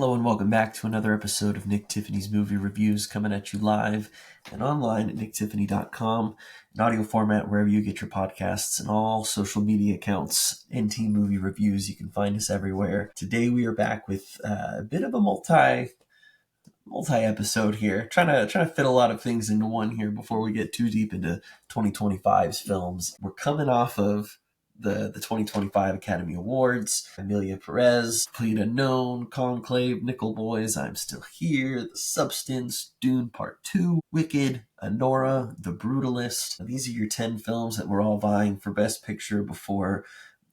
Hello and welcome back to another episode of Nick Tiffany's Movie Reviews, coming at you live and online at nicktiffany.com, in audio format wherever you get your podcasts, and all social media accounts. NT Movie Reviews, you can find us everywhere. Today we are back with a bit of a multi episode here, trying to fit a lot of things into one here before we get too deep into 2025's films. We're coming off of the 2025 Academy Awards. Emilia Perez, Complete Unknown, Conclave, Nickel Boys, I'm Still Here, The Substance, Dune Part 2, Wicked, Anora, The Brutalist. These are your 10 films that were all vying for Best Picture before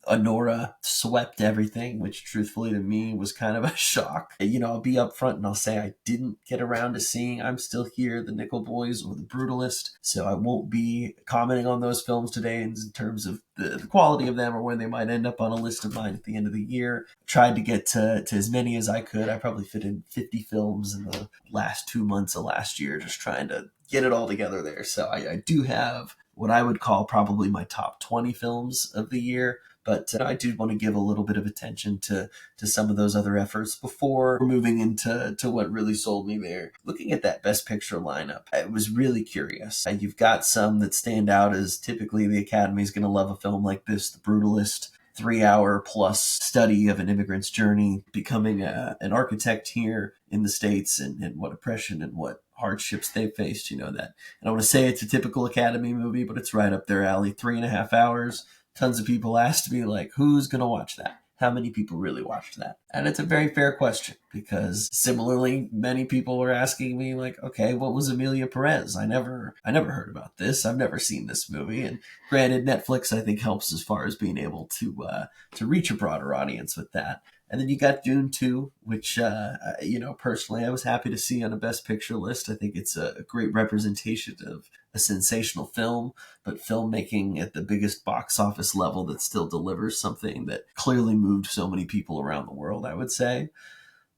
Anora swept everything, which truthfully to me was kind of a shock. I'll be upfront and I'll say I didn't get around to seeing I'm Still Here, The Nickel Boys, or The Brutalist, so I won't be commenting on those films today in terms of the quality of them or when they might end up on a list of mine at the end of the year. Tried to get to as many as I could. I probably fit in 50 films in the last 2 months of last year, just trying to get it all together there. So I do have what I would call probably my top 20 films of the year. But I do want to give a little bit of attention to some of those other efforts before moving into what really sold me there. Looking at that Best Picture lineup, I was really curious. You've got some that stand out as typically the Academy is going to love a film like this, The Brutalist. 3-hour plus study of an immigrant's journey, becoming an architect here in the States, and what oppression and what hardships they faced. That. And I don't want to say it's a typical Academy movie, but it's right up their alley. 3.5 hours. Tons of people asked me, like, who's going to watch that? How many people really watched that? And it's a very fair question, because similarly, many people were asking me, like, okay, what was Emilia Perez? I never heard about this. I've never seen this movie. And granted, Netflix, I think, helps as far as being able to reach a broader audience with that. And then you got Dune 2, which, personally, I was happy to see on a Best Picture list. I think it's a great representation of a sensational film, but filmmaking at the biggest box office level that still delivers something that clearly moved so many people around the world, I would say.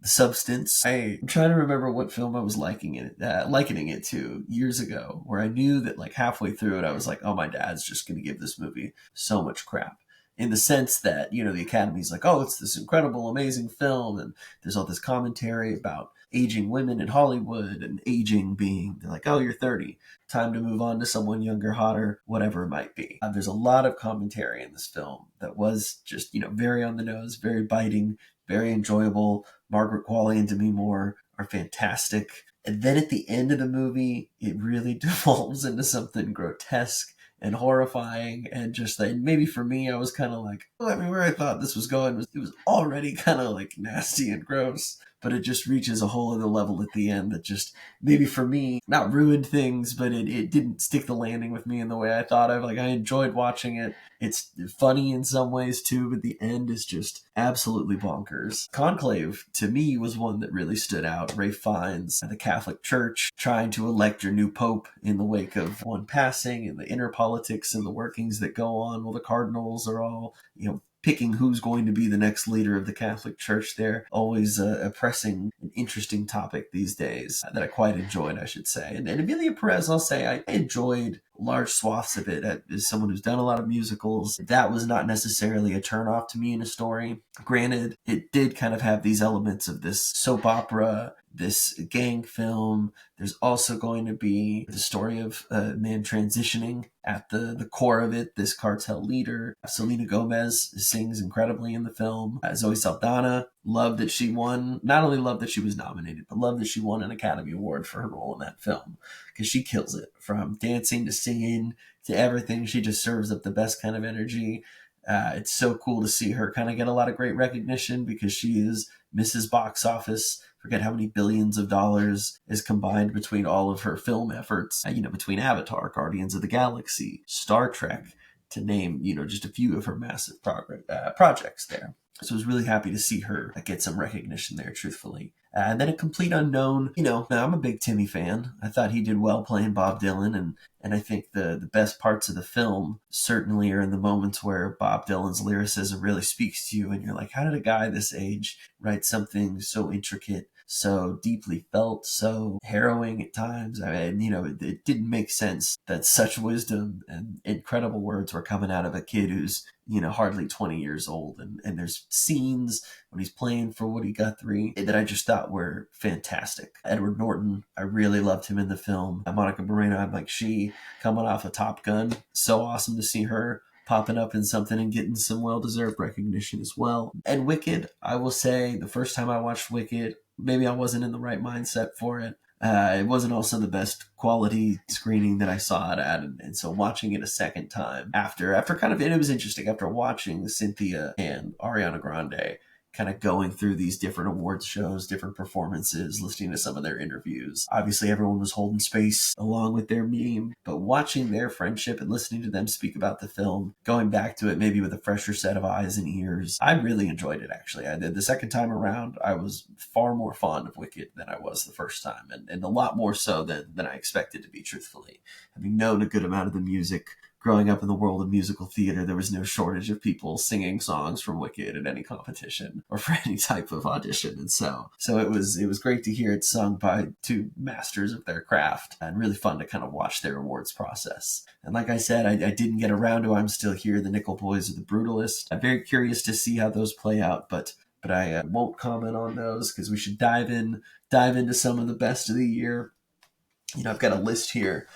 The Substance. I'm trying to remember what film I was likening it to years ago, where I knew that like halfway through it, I was like, oh, my dad's just going to give this movie so much crap. In the sense that, the Academy's like, oh, it's this incredible, amazing film, and there's all this commentary about aging women in Hollywood, and aging being, they're like, oh, you're 30, time to move on to someone younger, hotter, whatever it might be. There's a lot of commentary in this film that was just, very on the nose, very biting, very enjoyable. Margaret Qualley and Demi Moore are fantastic. And then at the end of the movie, it really devolves into something grotesque and horrifying, and just like, maybe for me, I was kind of like, where I thought this was going, it was already kind of like nasty and gross, but it just reaches a whole other level at the end that just, maybe for me, not ruined things, but it didn't stick the landing with me in the way I thought of. Like, I enjoyed watching it. It's funny in some ways too, but the end is just absolutely bonkers. Conclave, to me, was one that really stood out. Ralph Fiennes, the Catholic Church, trying to elect your new pope in the wake of one passing, and the inner politics and the workings that go on while the cardinals are all, picking who's going to be the next leader of the Catholic Church there. Always a pressing and interesting topic these days that I quite enjoyed, I should say. And Emilia Perez, I'll say, I enjoyed large swaths of it. As someone who's done a lot of musicals, that was not necessarily a turnoff to me in a story. Granted, it did kind of have these elements of this soap opera, this gang film. There's also going to be the story of a man transitioning at the core of it, this cartel leader. Selena Gomez sings incredibly in the film. Zoe Saldana, loved that she won, not only loved that she was nominated, but loved that she won an Academy Award for her role in that film, because she kills it. From dancing to singing to everything, she just serves up the best kind of energy. It's so cool to see her kind of get a lot of great recognition, because she is Mrs. Box Office. Forget how many billions of dollars is combined between all of her film efforts, between Avatar, Guardians of the Galaxy, Star Trek, to name, just a few of her massive projects there. So I was really happy to see her get some recognition there, truthfully. And then A Complete Unknown, I'm a big Timmy fan. I thought he did well playing Bob Dylan, and I think the best parts of the film certainly are in the moments where Bob Dylan's lyricism really speaks to you, and you're like, how did a guy this age write something so intricate, so deeply felt, so harrowing at times. I mean, it didn't make sense that such wisdom and incredible words were coming out of a kid who's, hardly 20 years old. And there's scenes when he's playing for Woody Guthrie that I just thought were fantastic. Edward Norton, I really loved him in the film. Monica Moreno, I'm like, she coming off of Top Gun, so awesome to see her popping up in something and getting some well-deserved recognition as well. And Wicked, I will say, the first time I watched Wicked, maybe I wasn't in the right mindset for it. It wasn't also the best quality screening that I saw it at, and so watching it a second time after kind of, and it was interesting, after watching Cynthia and Ariana Grande kind of going through these different awards shows, different performances, listening to some of their interviews. Obviously, everyone was holding space along with their meme, but watching their friendship and listening to them speak about the film, going back to it maybe with a fresher set of eyes and ears, I really enjoyed it, actually. The second time around, I was far more fond of Wicked than I was the first time, and a lot more so than I expected to be, truthfully. Having known a good amount of the music, growing up in the world of musical theater, there was no shortage of people singing songs from Wicked at any competition or for any type of audition. And so it was great to hear it sung by two masters of their craft, and really fun to kind of watch their awards process. And like I said, I didn't get around to I'm Still Here, The Nickel Boys, or The Brutalist. I'm very curious to see how those play out, but I won't comment on those because we should dive into some of the best of the year. I've got a list here.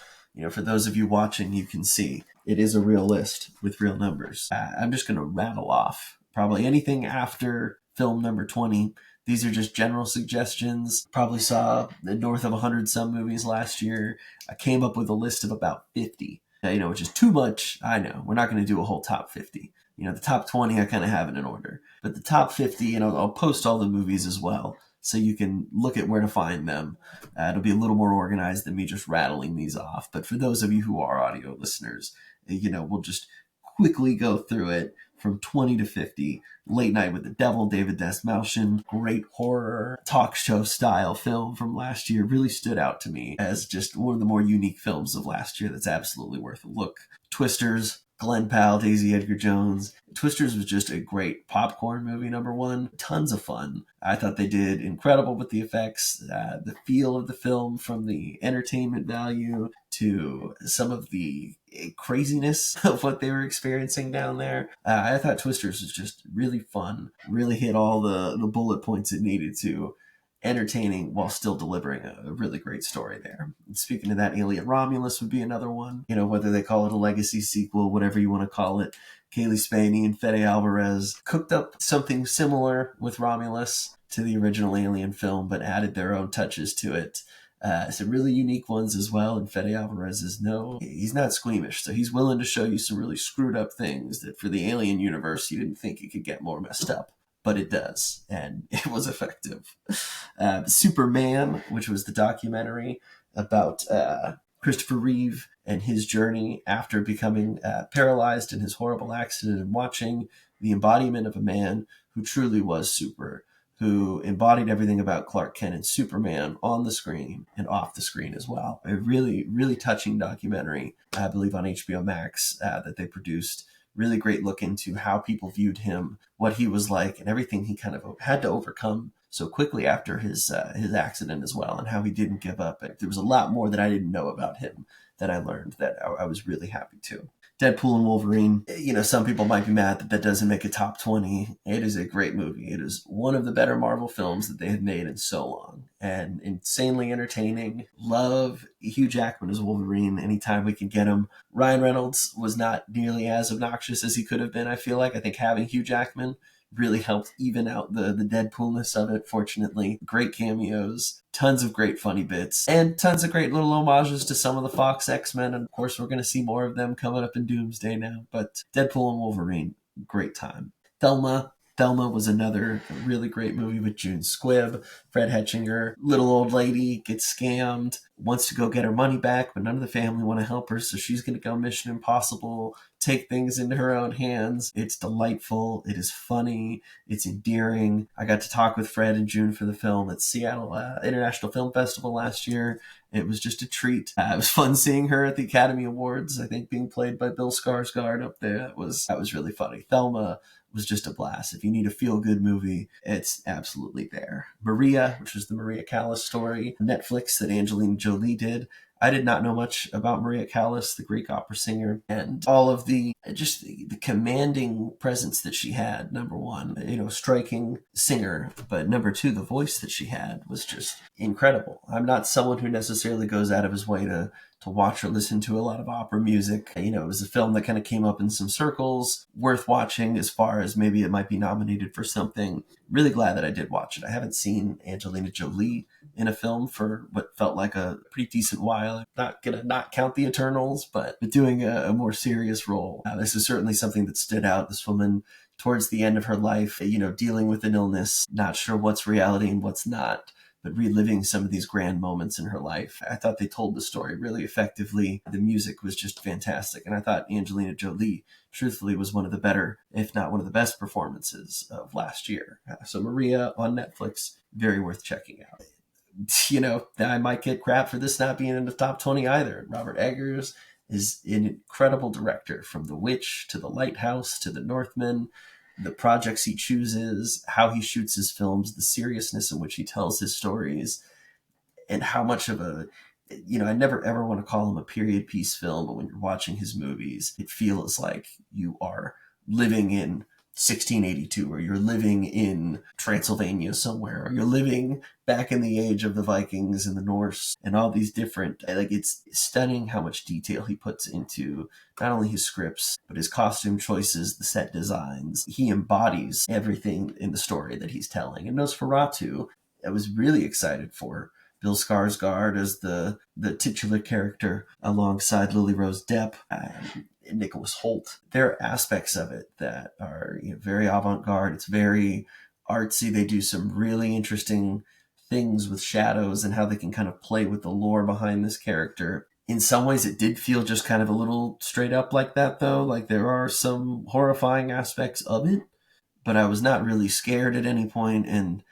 For those of you watching, you can see it is a real list with real numbers. I'm just going to rattle off probably anything after film number 20. These are just general suggestions. Probably saw north of 100 some movies last year. I came up with a list of about 50, which is too much. I know. We're not going to do a whole top 50. The top 20 I kind of have it in order. But the top 50, I'll post all the movies as well, so you can look at where to find them. It'll be a little more organized than me just rattling these off. But for those of you who are audio listeners, we'll just quickly go through it from 20 to 50. Late Night with the Devil, David Desmalchian, great horror, talk show style film from last year, really stood out to me as just one of the more unique films of last year that's absolutely worth a look. Twisters, Glenn Powell, Daisy Edgar Jones. Twisters was just a great popcorn movie, number one. Tons of fun. I thought they did incredible with the effects, the feel of the film, from the entertainment value to some of the craziness of what they were experiencing down there. I thought Twisters was just really fun, really hit all the bullet points it needed to. Entertaining while still delivering a really great story there. And speaking of that, Alien Romulus would be another one. Whether they call it a legacy sequel, whatever you want to call it. Kaylee Spaney and Fede Alvarez cooked up something similar with Romulus to the original Alien film, but added their own touches to it. Some really unique ones as well. And Fede Alvarez he's not squeamish, so he's willing to show you some really screwed up things that for the Alien universe, you didn't think it could get more messed up. But it does, and it was effective. Superman, which was the documentary about Christopher Reeve and his journey after becoming paralyzed in his horrible accident, and watching the embodiment of a man who truly was super, who embodied everything about Clark Kent and Superman on the screen and off the screen as well. A really, really touching documentary, I believe on HBO Max, that they produced. Really great look into how people viewed him, what he was like, and everything he kind of had to overcome so quickly after his accident as well, and how he didn't give up. There was a lot more that I didn't know about him that I learned that I was really happy to. Deadpool and Wolverine, some people might be mad that doesn't make a top 20. It is a great movie. It is one of the better Marvel films that they have made in so long, and insanely entertaining. Love Hugh Jackman as Wolverine anytime we can get him. Ryan Reynolds was not nearly as obnoxious as he could have been, I feel like. I think having Hugh Jackman really helped even out the Deadpoolness of it, fortunately. Great cameos, tons of great funny bits, and tons of great little homages to some of the Fox X-Men. And of course, we're going to see more of them coming up in Doomsday now. But Deadpool and Wolverine, great time. Thelma was another really great movie with June Squibb, Fred Hetchinger. Little old lady gets scammed, wants to go get her money back, but none of the family want to help her, so she's going to go Mission Impossible, take things into her own hands. It's delightful. It is funny. It's endearing. I got to talk with Fred and June for the film at Seattle International Film Festival last year. It was just a treat. It was fun seeing her at the Academy Awards, I think being played by Bill Skarsgård up there. That was really funny. Thelma was just a blast. If you need a feel-good movie, it's absolutely there. Maria, which was the Maria Callas story, Netflix that Angelina Jolie did. I did not know much about Maria Callas, the Greek opera singer, and all of the commanding presence that she had. Number one, striking singer, but number two, the voice that she had was just incredible. I'm not someone who necessarily goes out of his way to watch or listen to a lot of opera music. It was a film that kind of came up in some circles, worth watching as far as maybe it might be nominated for something. Really glad that I did watch it. I haven't seen Angelina Jolie in a film for what felt like a pretty decent while. I'm not going to not count the Eternals, but doing a more serious role. This is certainly something that stood out. This woman, towards the end of her life, dealing with an illness, not sure what's reality and what's not, but reliving some of these grand moments in her life. I thought they told the story really effectively. The music was just fantastic. And I thought Angelina Jolie, truthfully, was one of the better, if not one of the best performances of last year. So Maria on Netflix, very worth checking out. I might get crap for this not being in the top 20 either. Robert Eggers is an incredible director, from The Witch to The Lighthouse to The Northman. The projects he chooses, how he shoots his films, the seriousness in which he tells his stories, and how much of I never ever want to call him a period piece film, but when you're watching his movies, it feels like you are living in 1682, or you're living in Transylvania somewhere, or you're living back in the age of the Vikings and the Norse and all these different, it's stunning how much detail he puts into not only his scripts, but his costume choices, the set designs. He embodies everything in the story that he's telling. And Nosferatu, I was really excited for Bill Skarsgård as the titular character alongside Lily Rose Depp. Nicholas Hoult. There are aspects of it that are very avant-garde. It's very artsy. They do some really interesting things with shadows and how they can kind of play with the lore behind this character. In some ways, it did feel just kind of a little straight up like that, though. Like, there are some horrifying aspects of it, but I was not really scared at any point, and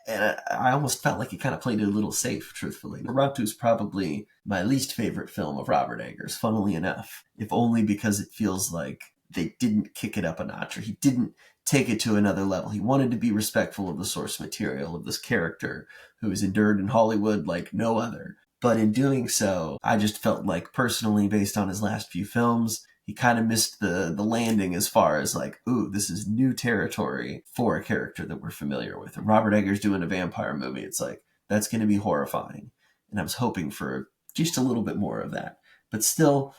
I almost felt like he kind of played it a little safe, truthfully. Nosferatu is probably my least favorite film of Robert Eggers, funnily enough, if only because it feels like they didn't kick it up a notch, or he didn't take it to another level. He wanted to be respectful of the source material of this character who has endured in Hollywood like no other. But in doing so, I just felt like, personally, based on his last few films, he kind of missed the landing as far as like, ooh, this is new territory for a character that we're familiar with. And Robert Eggers doing a vampire movie, it's like, that's going to be horrifying. And I was hoping for just a little bit more of that. But still,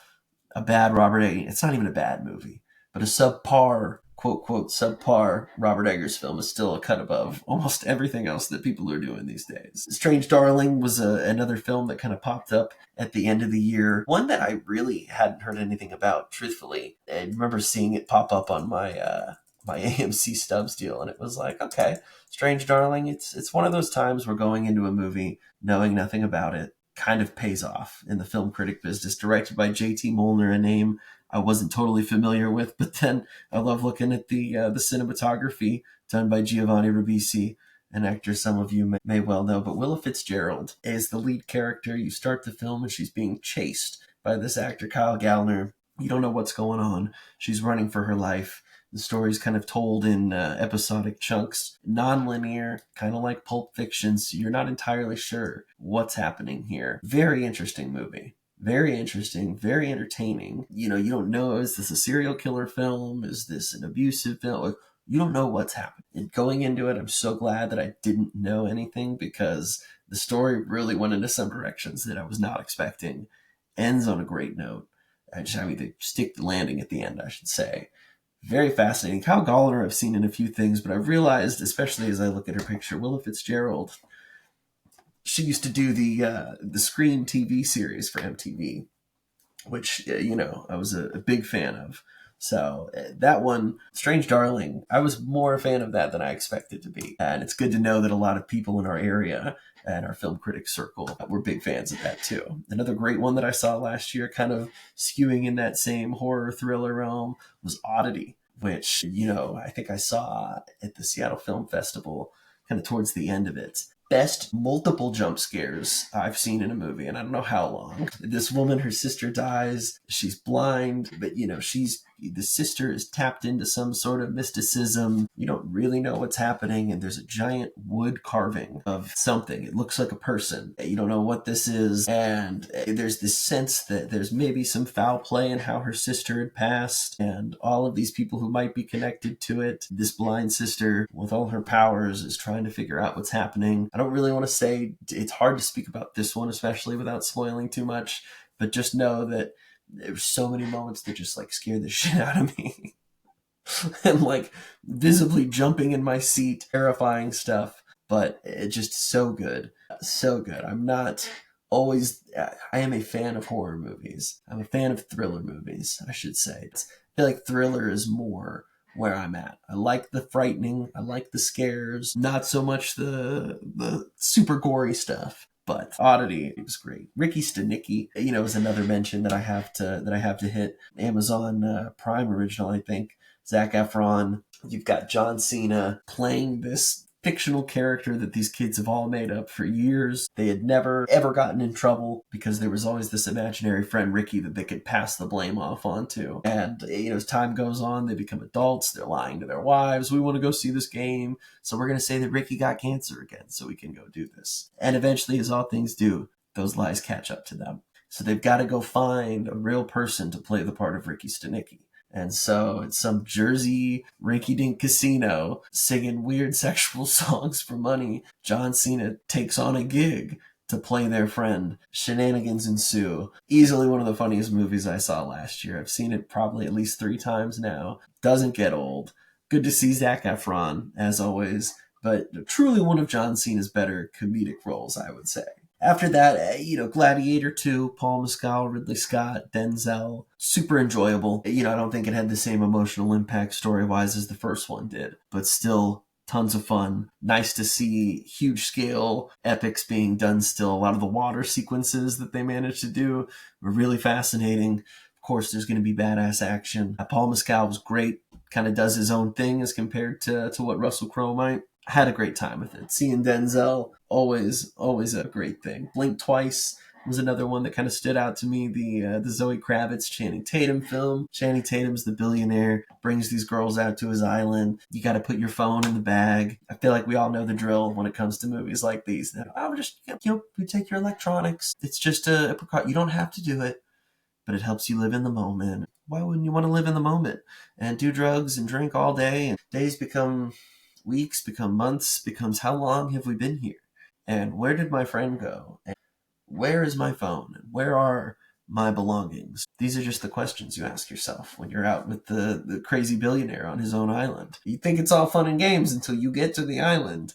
a bad Robert Eggers, it's not even a bad movie, but a subpar, quote, quote, subpar Robert Eggers film is still a cut above almost everything else that people are doing these days. Strange Darling was another film that kind of popped up at the end of the year. One that I really hadn't heard anything about, truthfully. I remember seeing it pop up on my my AMC Stubs deal, and it was like, okay, Strange Darling, it's one of those times where going into a movie knowing nothing about it kind of pays off in the film critic business. Directed by J.T. Molnar, a name I wasn't totally familiar with, but then I love looking at the cinematography done by Giovanni Ribisi, an actor some of you may well know. But Willa Fitzgerald is the lead character. You start the film and she's being chased by this actor, Kyle Gallner. You don't know what's going on. She's running for her life. The story's kind of told in episodic chunks, non-linear, kind of like Pulp Fiction, so you're not entirely sure what's happening here. Very interesting movie. Very interesting, very entertaining. You don't know, is this a serial killer film? Is this an abusive film? You don't know what's happening. And going into it, I'm so glad that I didn't know anything, because the story really went into some directions that I was not expecting. Ends on a great note. They stick the landing at the end, I should say. Very fascinating. Kyle Gallner I've seen in a few things, but I've realized, especially as I look at her picture, Willa Fitzgerald, she used to do the Scream TV series for MTV, which, I was a big fan of. So that one, Strange Darling, I was more a fan of that than I expected to be. And it's good to know that a lot of people in our area and our film critic circle were big fans of that too. Another great one that I saw last year, kind of skewing in that same horror thriller realm, was Oddity, which, I think I saw at the Seattle Film Festival kind of towards the end of it. Best multiple jump scares I've seen in a movie, and I don't know how long. This woman, her sister dies, she's blind, but she's the sister is tapped into some sort of mysticism. You don't really know what's happening, and there's a giant wood carving of something. It looks like a person. You don't know what this is, and there's this sense that there's maybe some foul play in how her sister had passed, and all of these people who might be connected to it. This blind sister, with all her powers, is trying to figure out what's happening. I don't really want to say, it's hard to speak about this one, especially without spoiling too much, but just know that there's so many moments that just like scare the shit out of me. And like visibly jumping in my seat, terrifying stuff, but it just so good. So good. I'm not always, I am a fan of horror movies. I'm a fan of thriller movies, I should say. I feel like thriller is more where I'm at. I like the frightening, I like the scares, not so much the super gory stuff. But Oddity, it was great. Ricky Stenicki, is another mention that I have to hit. Amazon Prime original, I think. Zac Efron. You've got John Cena playing this fictional character that these kids have all made up for years. They had never, ever gotten in trouble because there was always this imaginary friend, Ricky, that they could pass the blame off onto. And, as time goes on, they become adults. They're lying to their wives. We want to go see this game. So we're going to say that Ricky got cancer again so we can go do this. And eventually, as all things do, those lies catch up to them. So they've got to go find a real person to play the part of Ricky Stenicki. And so it's some Jersey rinky-dink casino singing weird sexual songs for money. John Cena takes on a gig to play their friend. Shenanigans ensue. Easily one of the funniest movies I saw last year. I've seen it probably at least 3 times now. Doesn't get old. Good to see Zac Efron, as always. But truly one of John Cena's better comedic roles, I would say. After that, Gladiator 2, Paul Mescal, Ridley Scott, Denzel, super enjoyable. I don't think it had the same emotional impact story-wise as the first one did, but still tons of fun. Nice to see huge scale epics being done still. A lot of the water sequences that they managed to do were really fascinating. Of course, there's going to be badass action. Paul Mescal was great, kind of does his own thing as compared to what Russell Crowe might. I had a great time with it. Seeing Denzel, always a great thing. Blink Twice was another one that kind of stood out to me. The Zoe Kravitz, Channing Tatum film. Channing Tatum's the billionaire, brings these girls out to his island. You got to put your phone in the bag. I feel like we all know the drill when it comes to movies like these. That I would just, you take your electronics. It's just a precaution. You don't have to do it, but it helps you live in the moment. Why wouldn't you want to live in the moment and do drugs and drink all day? And days become weeks, become months, becomes how long have we been here? And where did my friend go? And where is my phone? And where are my belongings? These are just the questions you ask yourself when you're out with the crazy billionaire on his own island. You think it's all fun and games until you get to the island,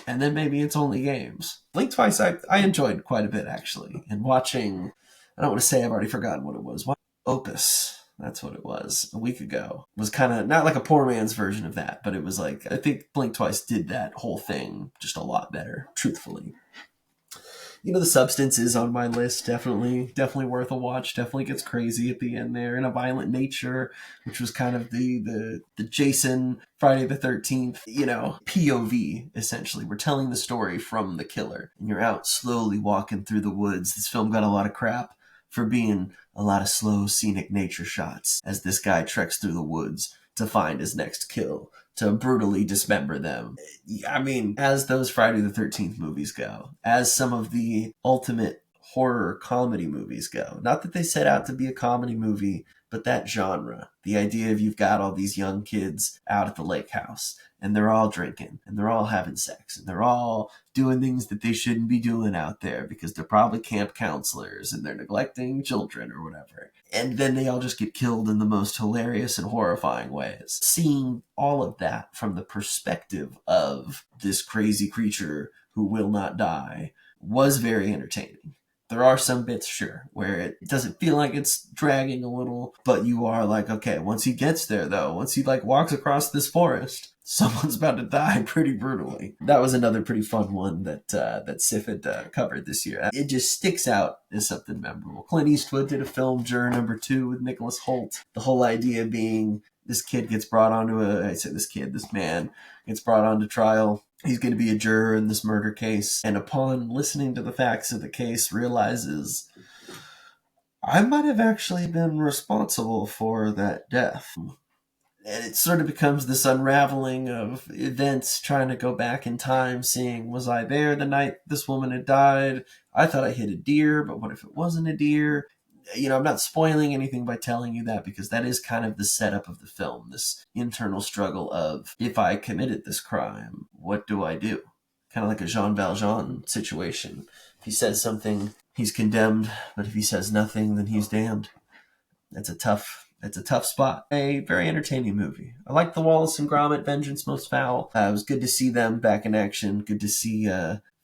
and then maybe it's only games. Blink Twice, I enjoyed quite a bit, actually. And watching, I don't want to say I've already forgotten what it was. Opus. That's what it was a week ago. It was kind of not like a poor man's version of that, but it was like, I think Blink Twice did that whole thing just a lot better, truthfully. The Substance is on my list. Definitely worth a watch. Definitely gets crazy at the end there. In a Violent Nature, which was kind of the Jason Friday the 13th, POV, essentially. We're telling the story from the killer. And you're out slowly walking through the woods. This film got a lot of crap for being a lot of slow, scenic nature shots as this guy treks through the woods to find his next kill, to brutally dismember them. I mean, as those Friday the 13th movies go, as some of the ultimate horror comedy movies go, not that they set out to be a comedy movie, but that genre, the idea of you've got all these young kids out at the lake house, and they're all drinking, and they're all having sex, and they're all doing things that they shouldn't be doing out there because they're probably camp counselors and they're neglecting children or whatever. And then they all just get killed in the most hilarious and horrifying ways. Seeing all of that from the perspective of this crazy creature who will not die was very entertaining. There are some bits, sure, where it doesn't feel like it's dragging a little, but you are like, okay, once he gets there, though, once he walks across this forest, someone's about to die pretty brutally. That was another pretty fun one that Sif had covered this year. It just sticks out as something memorable. Clint Eastwood did a film, Juror Number 2, with Nicholas Hoult. The whole idea being this man gets brought onto trial. He's going to be a juror in this murder case. And upon listening to the facts of the case, realizes I might have actually been responsible for that death. And it sort of becomes this unraveling of events, trying to go back in time, seeing, was I there the night this woman had died? I thought I hit a deer, but what if it wasn't a deer? I'm not spoiling anything by telling you that, because that is kind of the setup of the film, this internal struggle of, if I committed this crime, what do I do? Kind of like a Jean Valjean situation. If he says something, he's condemned, but if he says nothing, then he's damned. It's a tough spot. A very entertaining movie. I like the Wallace and Gromit Vengeance Most Foul. It was good to see them back in action. Good to see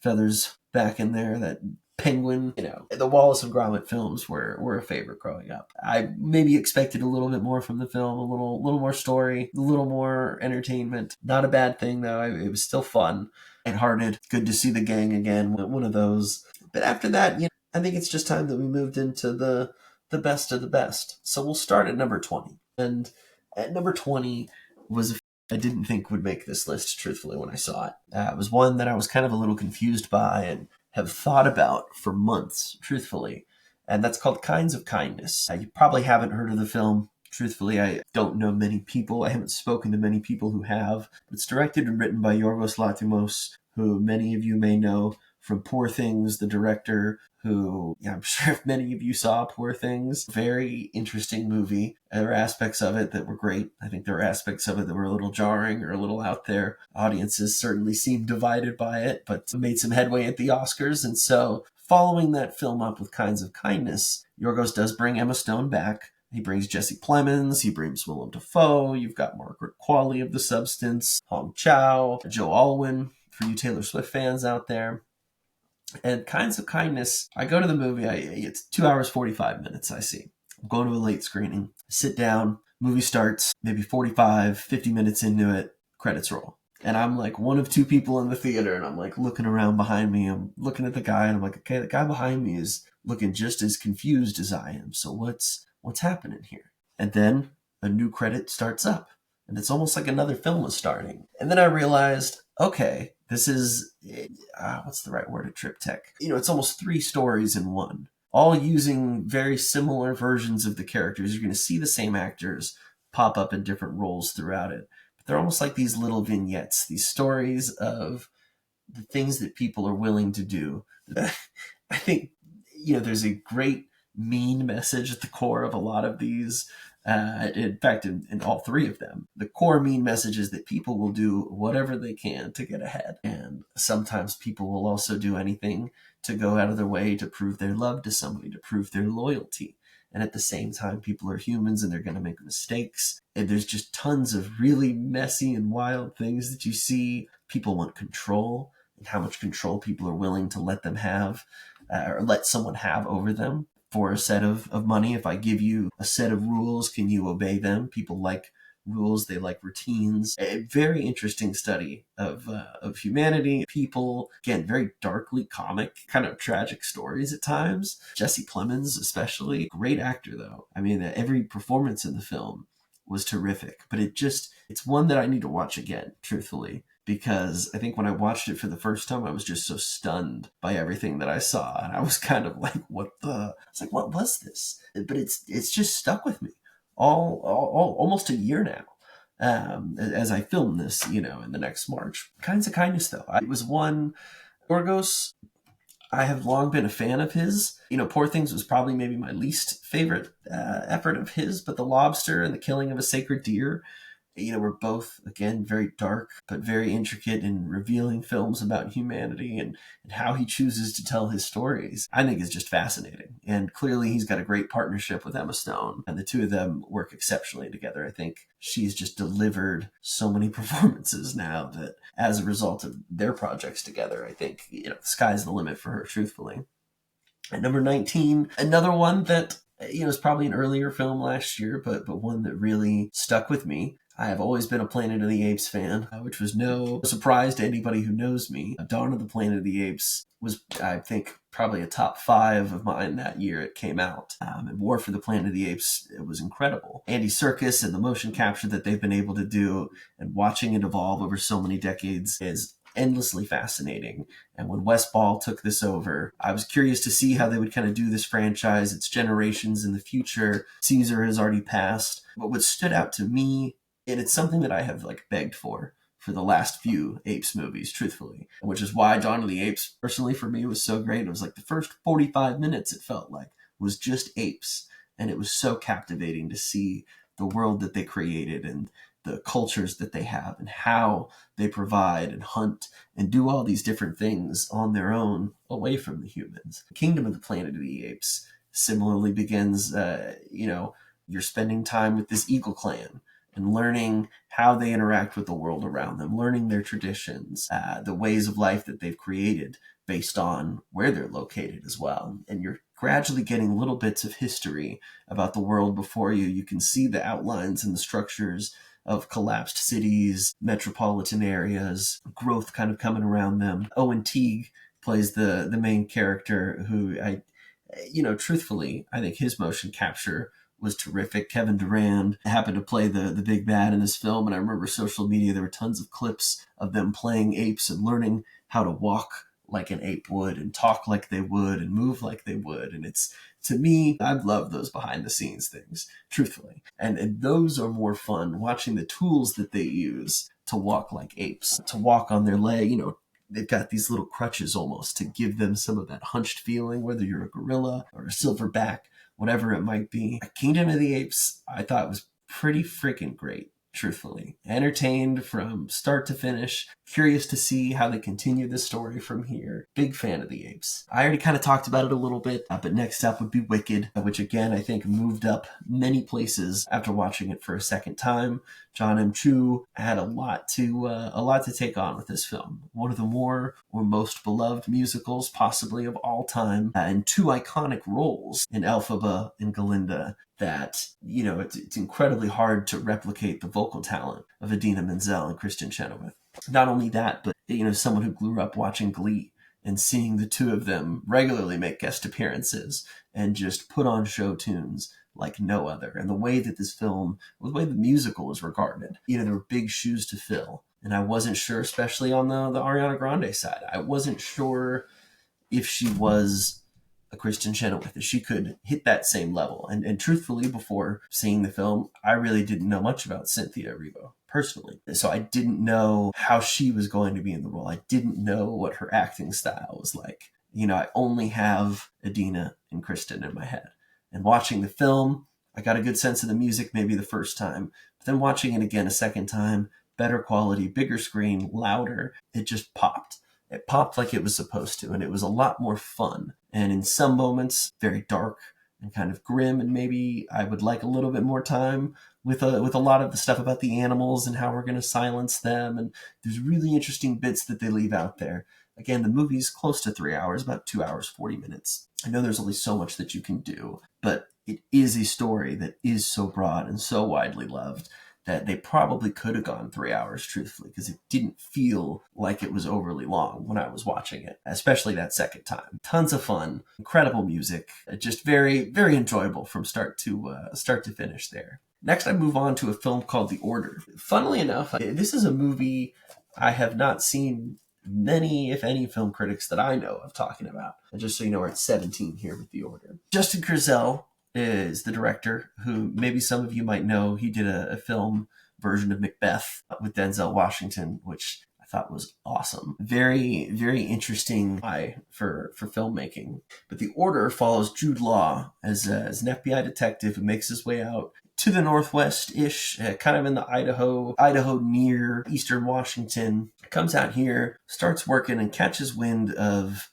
Feathers back in there. That penguin. The Wallace and Gromit films were a favorite growing up. I maybe expected a little bit more from the film, a little more story, a little more entertainment. Not a bad thing though. It was still fun and hearted. Good to see the gang again. One of those. But after that, I think it's just time that we moved into the best of the best. So we'll start at number 20. And at number 20 was a film I didn't think would make this list, truthfully, when I saw it. It was one that I was kind of a little confused by and have thought about for months, truthfully. And that's called Kinds of Kindness. You probably haven't heard of the film. Truthfully, I don't know many people. I haven't spoken to many people who have. It's directed and written by Yorgos Lanthimos, who many of you may know from Poor Things, the director, who I'm sure if many of you saw Poor Things. Very interesting movie. There are aspects of it that were great. I think there were aspects of it that were a little jarring or a little out there. Audiences certainly seemed divided by it, but made some headway at the Oscars. And so following that film up with Kinds of Kindness, Yorgos does bring Emma Stone back. He brings Jesse Plemons. He brings Willem Dafoe. You've got Margaret Qualley of The Substance, Hong Chow, Joe Alwyn, for you Taylor Swift fans out there. And Kinds of Kindness, I go to the movie, it's 2 hours, 45 minutes, I see. I'm going to a late screening, sit down, movie starts, maybe 45, 50 minutes into it, credits roll. And I'm like one of two people in the theater, and I'm like looking around behind me. I'm looking at the guy, and I'm like, okay, the guy behind me is looking just as confused as I am. So what's happening here? And then a new credit starts up, and it's almost like another film is starting. And then I realized, okay, this is, what's the right word, a triptych. It's almost three stories in one, all using very similar versions of the characters. You're going to see the same actors pop up in different roles throughout it. But they're almost like these little vignettes, these stories of the things that people are willing to do. I think, there's a great mean message at the core of a lot of these. In fact, in all three of them, the core mean message is that people will do whatever they can to get ahead. And sometimes people will also do anything to go out of their way to prove their love to somebody, to prove their loyalty. And at the same time, people are humans and they're going to make mistakes. And there's just tons of really messy and wild things that you see. People want control, and how much control people are willing to let them have, or let someone have over them. For a set of money, if I give you a set of rules, can you obey them? People like rules, they like routines. A very interesting study of humanity, people. Again, very darkly comic, kind of tragic stories at times. Jesse Plemons, especially, great actor though. I mean, every performance in the film was terrific, but it's one that I need to watch again, truthfully. Because I think when I watched it for the first time, I was just so stunned by everything that I saw. And I was kind of like, what was this? But it's just stuck with me all almost a year now. As I film this, in the next March. Kinds of Kindness, though. It was one, Yorgos, I have long been a fan of his. Poor Things was probably maybe my least favorite effort of his, but The Lobster and The Killing of a Sacred Deer, were both, again, very dark, but very intricate and revealing films about humanity and how he chooses to tell his stories. I think is just fascinating. And clearly he's got a great partnership with Emma Stone, and the two of them work exceptionally together. I think she's just delivered so many performances now that as a result of their projects together, I think, the sky's the limit for her, truthfully. At number 19, another one that, is probably an earlier film last year, but one that really stuck with me. I have always been a Planet of the Apes fan, which was no surprise to anybody who knows me. Dawn of the Planet of the Apes was, I think, probably a top 5 of mine that year it came out. And War for the Planet of the Apes, it was incredible. Andy Serkis and the motion capture that they've been able to do and watching it evolve over so many decades is endlessly fascinating. And when Wes Ball took this over, I was curious to see how they would kind of do this franchise. It's generations in the future. Caesar has already passed. But what stood out to me, and it's something that I have like begged for the last few Apes movies, truthfully, which is why Dawn of the Apes, personally for me, was so great. It was like the first 45 minutes, it felt like, was just apes. And it was so captivating to see the world that they created and the cultures that they have and how they provide and hunt and do all these different things on their own away from the humans. Kingdom of the Planet of the Apes similarly begins, you're spending time with this eagle clan and learning how they interact with the world around them, learning their traditions, the ways of life that they've created based on where they're located as well. And you're gradually getting little bits of history about the world before you. You can see the outlines and the structures of collapsed cities, metropolitan areas, growth kind of coming around them. Owen Teague plays the main character who truthfully, I think his motion capture was terrific. Kevin Durand happened to play the big bad in this film, and I remember social media, there were tons of clips of them playing apes and learning how to walk like an ape would and talk like they would and move like they would. And it's, to me, I love those behind the scenes things, truthfully. And those are more fun, watching the tools that they use to walk like apes, to walk on their leg, they've got these little crutches almost to give them some of that hunched feeling, whether you're a gorilla or a silverback, whatever it might be. Kingdom of the Apes, I thought was pretty freaking great, truthfully. Entertained from start to finish. Curious to see how they continue the story from here. Big fan of the Apes. I already kind of talked about it a little bit, but next up would be Wicked, which again, I think moved up many places after watching it for a second time. John M. Chu had a lot to take on with this film. One of the more or most beloved musicals possibly of all time, and two iconic roles in Elphaba and Galinda that, it's incredibly hard to replicate the vocal talent of Idina Menzel and Kristen Chenoweth. Not only that, but, someone who grew up watching Glee and seeing the two of them regularly make guest appearances and just put on show tunes like no other. And the way that the musical is regarded, there were big shoes to fill. And I wasn't sure, especially on the Ariana Grande side, I wasn't sure if she was a Kristen Chenoweth, if she could hit that same level. And truthfully, before seeing the film, I really didn't know much about Cynthia Erivo personally. So I didn't know how she was going to be in the role. I didn't know what her acting style was like. I only have Idina and Kristen in my head. And watching the film, I got a good sense of the music maybe the first time. But then watching it again a second time, better quality, bigger screen, louder, it just popped. It popped like it was supposed to, and it was a lot more fun. And in some moments, very dark and kind of grim, and maybe I would like a little bit more time with a lot of the stuff about the animals and how we're going to silence them. And there's really interesting bits that they leave out there. Again, the movie's close to 3 hours, about 2 hours, 40 minutes. I know there's only so much that you can do, but it is a story that is so broad and so widely loved that they probably could have gone 3 hours, truthfully, because it didn't feel like it was overly long when I was watching it, especially that second time. Tons of fun, incredible music, just very, very enjoyable from start to finish there. Next, I move on to a film called The Order. Funnily enough, this is a movie I have not seen many, if any, film critics that I know of talking about. And just so you know, we're at 17 here with The Order. Justin Kurzel is the director, who maybe some of you might know. He did a film version of Macbeth with Denzel Washington, which I thought was awesome. Very, very interesting eye for filmmaking. But The Order follows Jude Law as an FBI detective who makes his way out to the Northwest-ish, kind of in the Idaho near eastern Washington. Comes out here, starts working, and catches wind of,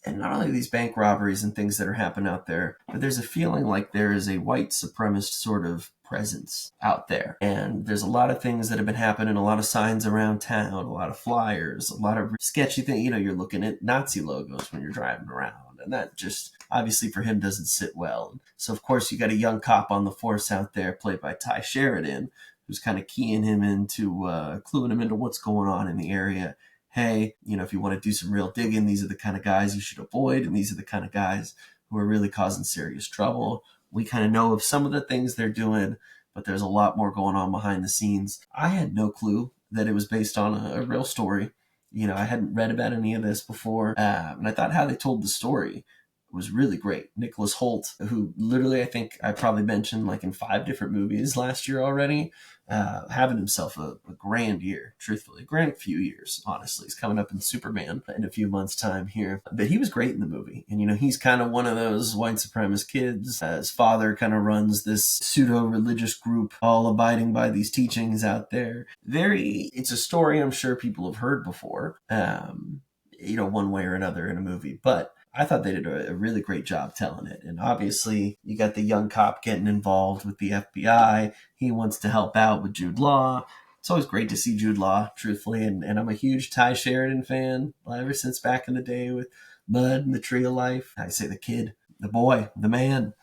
and not only these bank robberies and things that are happening out there, but there's a feeling like there is a white supremacist sort of presence out there. And there's a lot of things that have been happening, a lot of signs around town, a lot of flyers, a lot of sketchy things. You're looking at Nazi logos when you're driving around. And that just, obviously for him, doesn't sit well. So, of course, you got a young cop on the force out there, played by Ty Sheridan, who's kind of keying him into, cluing him into what's going on in the area. Hey, if you want to do some real digging, these are the kind of guys you should avoid, and these are the kind of guys who are really causing serious trouble. We kind of know of some of the things they're doing, but there's a lot more going on behind the scenes. I had no clue that it was based on a real story I hadn't read about any of this before, and I thought how they told the story was really great. Nicholas Hoult, who literally I think I probably mentioned like in 5 different movies last year already, having himself a grand year, truthfully. A grand few years, honestly. He's coming up in Superman in a few months' time here. But he was great in the movie. And, he's kind of one of those white supremacist kids. His father kind of runs this pseudo-religious group, all abiding by these teachings out there. It's a story I'm sure people have heard before, one way or another in a movie. But I thought they did a really great job telling it. And obviously, you got the young cop getting involved with the FBI. He wants to help out with Jude Law. It's always great to see Jude Law, truthfully. And I'm a huge Ty Sheridan fan ever since back in the day with Mud and the Tree of Life. I say the kid, the boy, the man.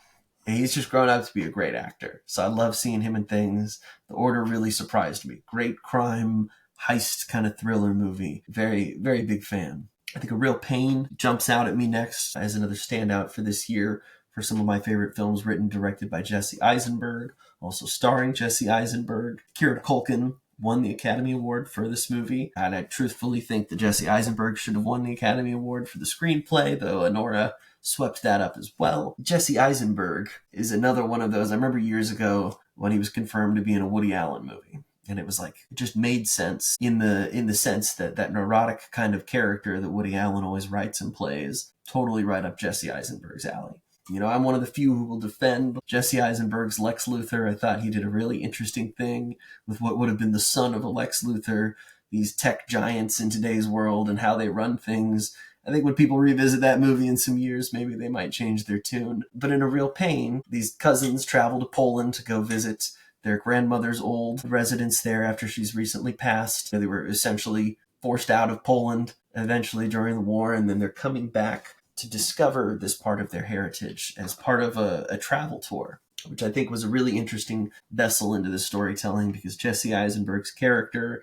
And he's just grown up to be a great actor. So I love seeing him in things. The Order really surprised me. Great crime, heist kind of thriller movie. Very, very big fan. I think A Real Pain jumps out at me next as another standout for this year for some of my favorite films written and directed by Jesse Eisenberg, also starring Jesse Eisenberg. Kieran Culkin won the Academy Award for this movie, and I truthfully think that Jesse Eisenberg should have won the Academy Award for the screenplay, though Honora swept that up as well. Jesse Eisenberg is another one of those. I remember years ago when he was confirmed to be in a Woody Allen movie. And it was like, it just made sense in the sense that neurotic kind of character that Woody Allen always writes and plays, totally right up Jesse Eisenberg's alley. I'm one of the few who will defend Jesse Eisenberg's Lex Luthor. I thought he did a really interesting thing with what would have been the son of a Lex Luthor, these tech giants in today's world and how they run things. I think when people revisit that movie in some years, maybe they might change their tune. But in A Real Pain, these cousins travel to Poland to go visit their grandmother's old residence there after she's recently passed. They were essentially forced out of Poland eventually during the war, and then they're coming back to discover this part of their heritage as part of a travel tour, which I think was a really interesting vessel into the storytelling because Jesse Eisenberg's character,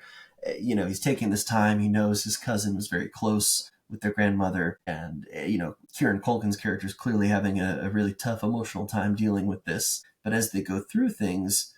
he's taking this time. He knows his cousin was very close with their grandmother, and Kieran Culkin's character is clearly having a really tough emotional time dealing with this. But as they go through things,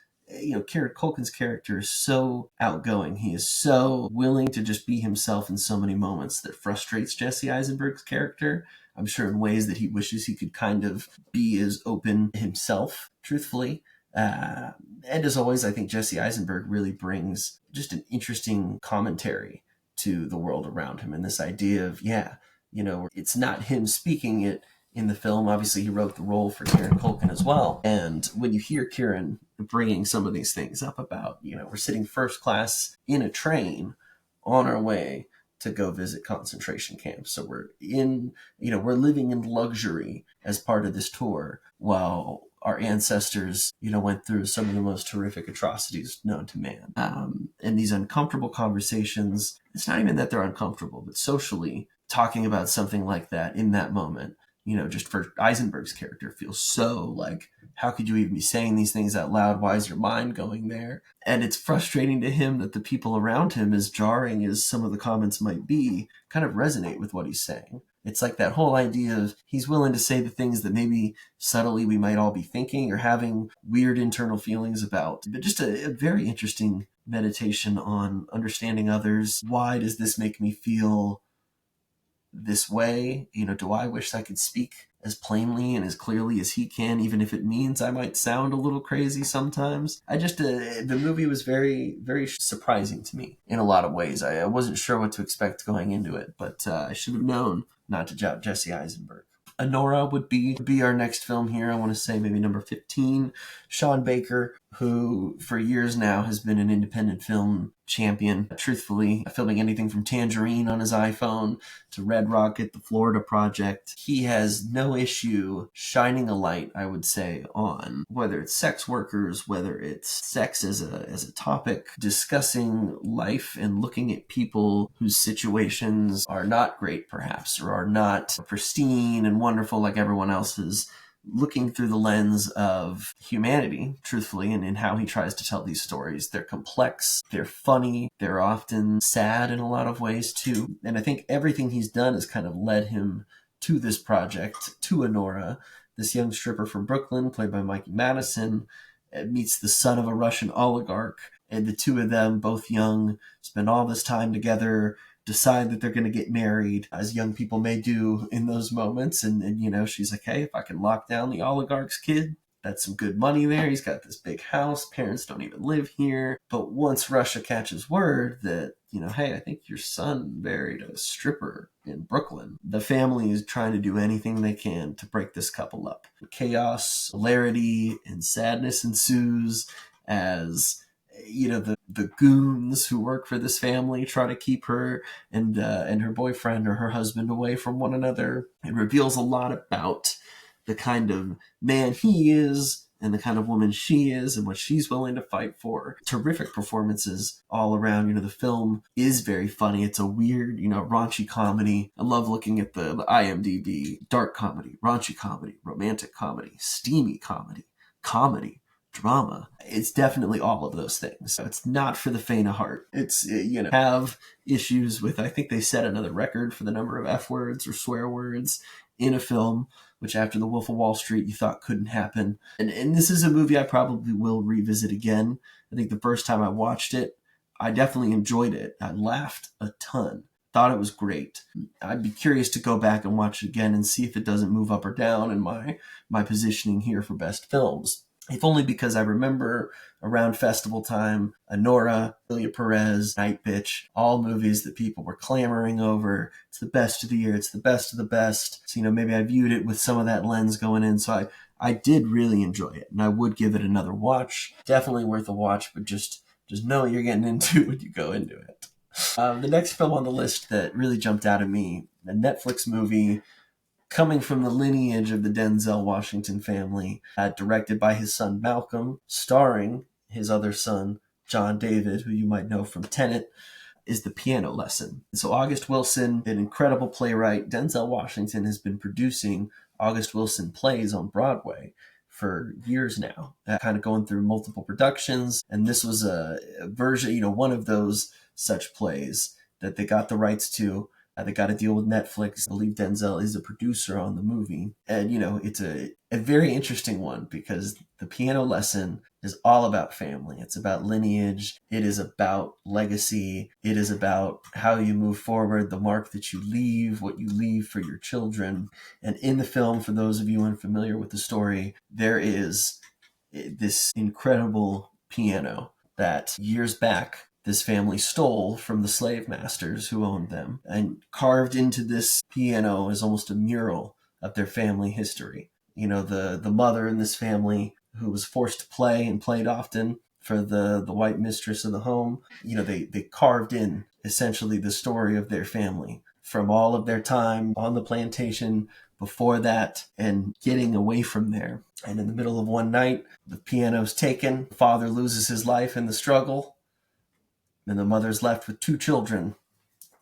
Kieran Culkin's character is so outgoing. He is so willing to just be himself in so many moments that frustrates Jesse Eisenberg's character. I'm sure in ways that he wishes he could kind of be as open himself, truthfully. And as always, I think Jesse Eisenberg really brings just an interesting commentary to the world around him. And this idea of, it's not him speaking it in the film. Obviously, he wrote the role for Kieran Culkin as well. And when you hear Kieran bringing some of these things up about, we're sitting first class in a train on our way to go visit concentration camps. So we're we're living in luxury as part of this tour while our ancestors, went through some of the most horrific atrocities known to man. And these uncomfortable conversations, it's not even that they're uncomfortable, but socially talking about something like that in that moment, just for Eisenberg's character feels so like, how could you even be saying these things out loud? Why is your mind going there? And it's frustrating to him that the people around him, as jarring as some of the comments might be, kind of resonate with what he's saying. It's like that whole idea of he's willing to say the things that maybe subtly we might all be thinking or having weird internal feelings about. But just a very interesting meditation on understanding others. Why does this make me feel this way? Do I wish I could speak as plainly and as clearly as he can, even if it means I might sound a little crazy sometimes? The movie was very, very surprising to me in a lot of ways. I wasn't sure what to expect going into it, but I should have known not to doubt Jesse Eisenberg. Honora would be our next film here. I want to say maybe number 15. Sean Baker, who for years now has been an independent film champion, truthfully, filming anything from Tangerine on his iPhone to Red Rocket, the Florida Project. He has no issue shining a light, I would say, on whether it's sex workers, whether it's sex as a topic, discussing life and looking at people whose situations are not great, perhaps, or are not pristine and wonderful like everyone else's, looking through the lens of humanity, truthfully, and in how he tries to tell these stories. They're complex, they're funny, they're often sad in a lot of ways too. And I think everything he's done has kind of led him to this project, to Honora, this young stripper from Brooklyn, played by Mikey Madison, meets the son of a Russian oligarch, and the two of them, both young, spend all this time together, decide that they're going to get married, as young people may do in those moments. And she's like, hey, if I can lock down the oligarch's kid, that's some good money there. He's got this big house. Parents don't even live here. But once Russia catches word that, hey, I think your son married a stripper in Brooklyn, the family is trying to do anything they can to break this couple up. Chaos, hilarity, and sadness ensues as the goons who work for this family try to keep her and her boyfriend or her husband away from one another. It reveals a lot about the kind of man he is and the kind of woman she is and what she's willing to fight for. Terrific performances all around. The film is very funny. It's a weird, raunchy comedy. I love looking at the IMDb. Dark comedy, raunchy comedy, romantic comedy, steamy comedy, drama. It's definitely all of those things. So it's not for the faint of heart. It's, have issues with, I think they set another record for the number of F words or swear words in a film, which after The Wolf of Wall Street you thought couldn't happen. And this is a movie I probably will revisit again. I think the first time I watched it, I definitely enjoyed it. I laughed a ton. Thought it was great. I'd be curious to go back and watch it again and see if it doesn't move up or down in my positioning here for best films. If only because I remember around festival time, Anora, Ilya Perez, Night Bitch, all movies that people were clamoring over. It's the best of the year. It's the best of the best. So, maybe I viewed it with some of that lens going in. So I did really enjoy it, and I would give it another watch. Definitely worth a watch, but just know what you're getting into when you go into it. The next film on the list that really jumped out at me, a Netflix movie coming from the lineage of the Denzel Washington family, directed by his son Malcolm, starring his other son, John David, who you might know from Tenet, is The Piano Lesson. So August Wilson, an incredible playwright. Denzel Washington has been producing August Wilson plays on Broadway for years now, kind of going through multiple productions. And this was a version, one of those such plays that they got the rights to. They got to deal with Netflix. I believe Denzel is a producer on the movie. And, it's a very interesting one because The Piano Lesson is all about family. It's about lineage. It is about legacy. It is about how you move forward, the mark that you leave, what you leave for your children. And in the film, for those of you unfamiliar with the story, there is this incredible piano that years back this family stole from the slave masters who owned them, and carved into this piano is almost a mural of their family history. The mother in this family who was forced to play and played often for the white mistress of the home, they carved in essentially the story of their family from all of their time on the plantation before that and getting away from there. And in the middle of one night, the piano's taken, the father loses his life in the struggle, and the mother's left with 2 children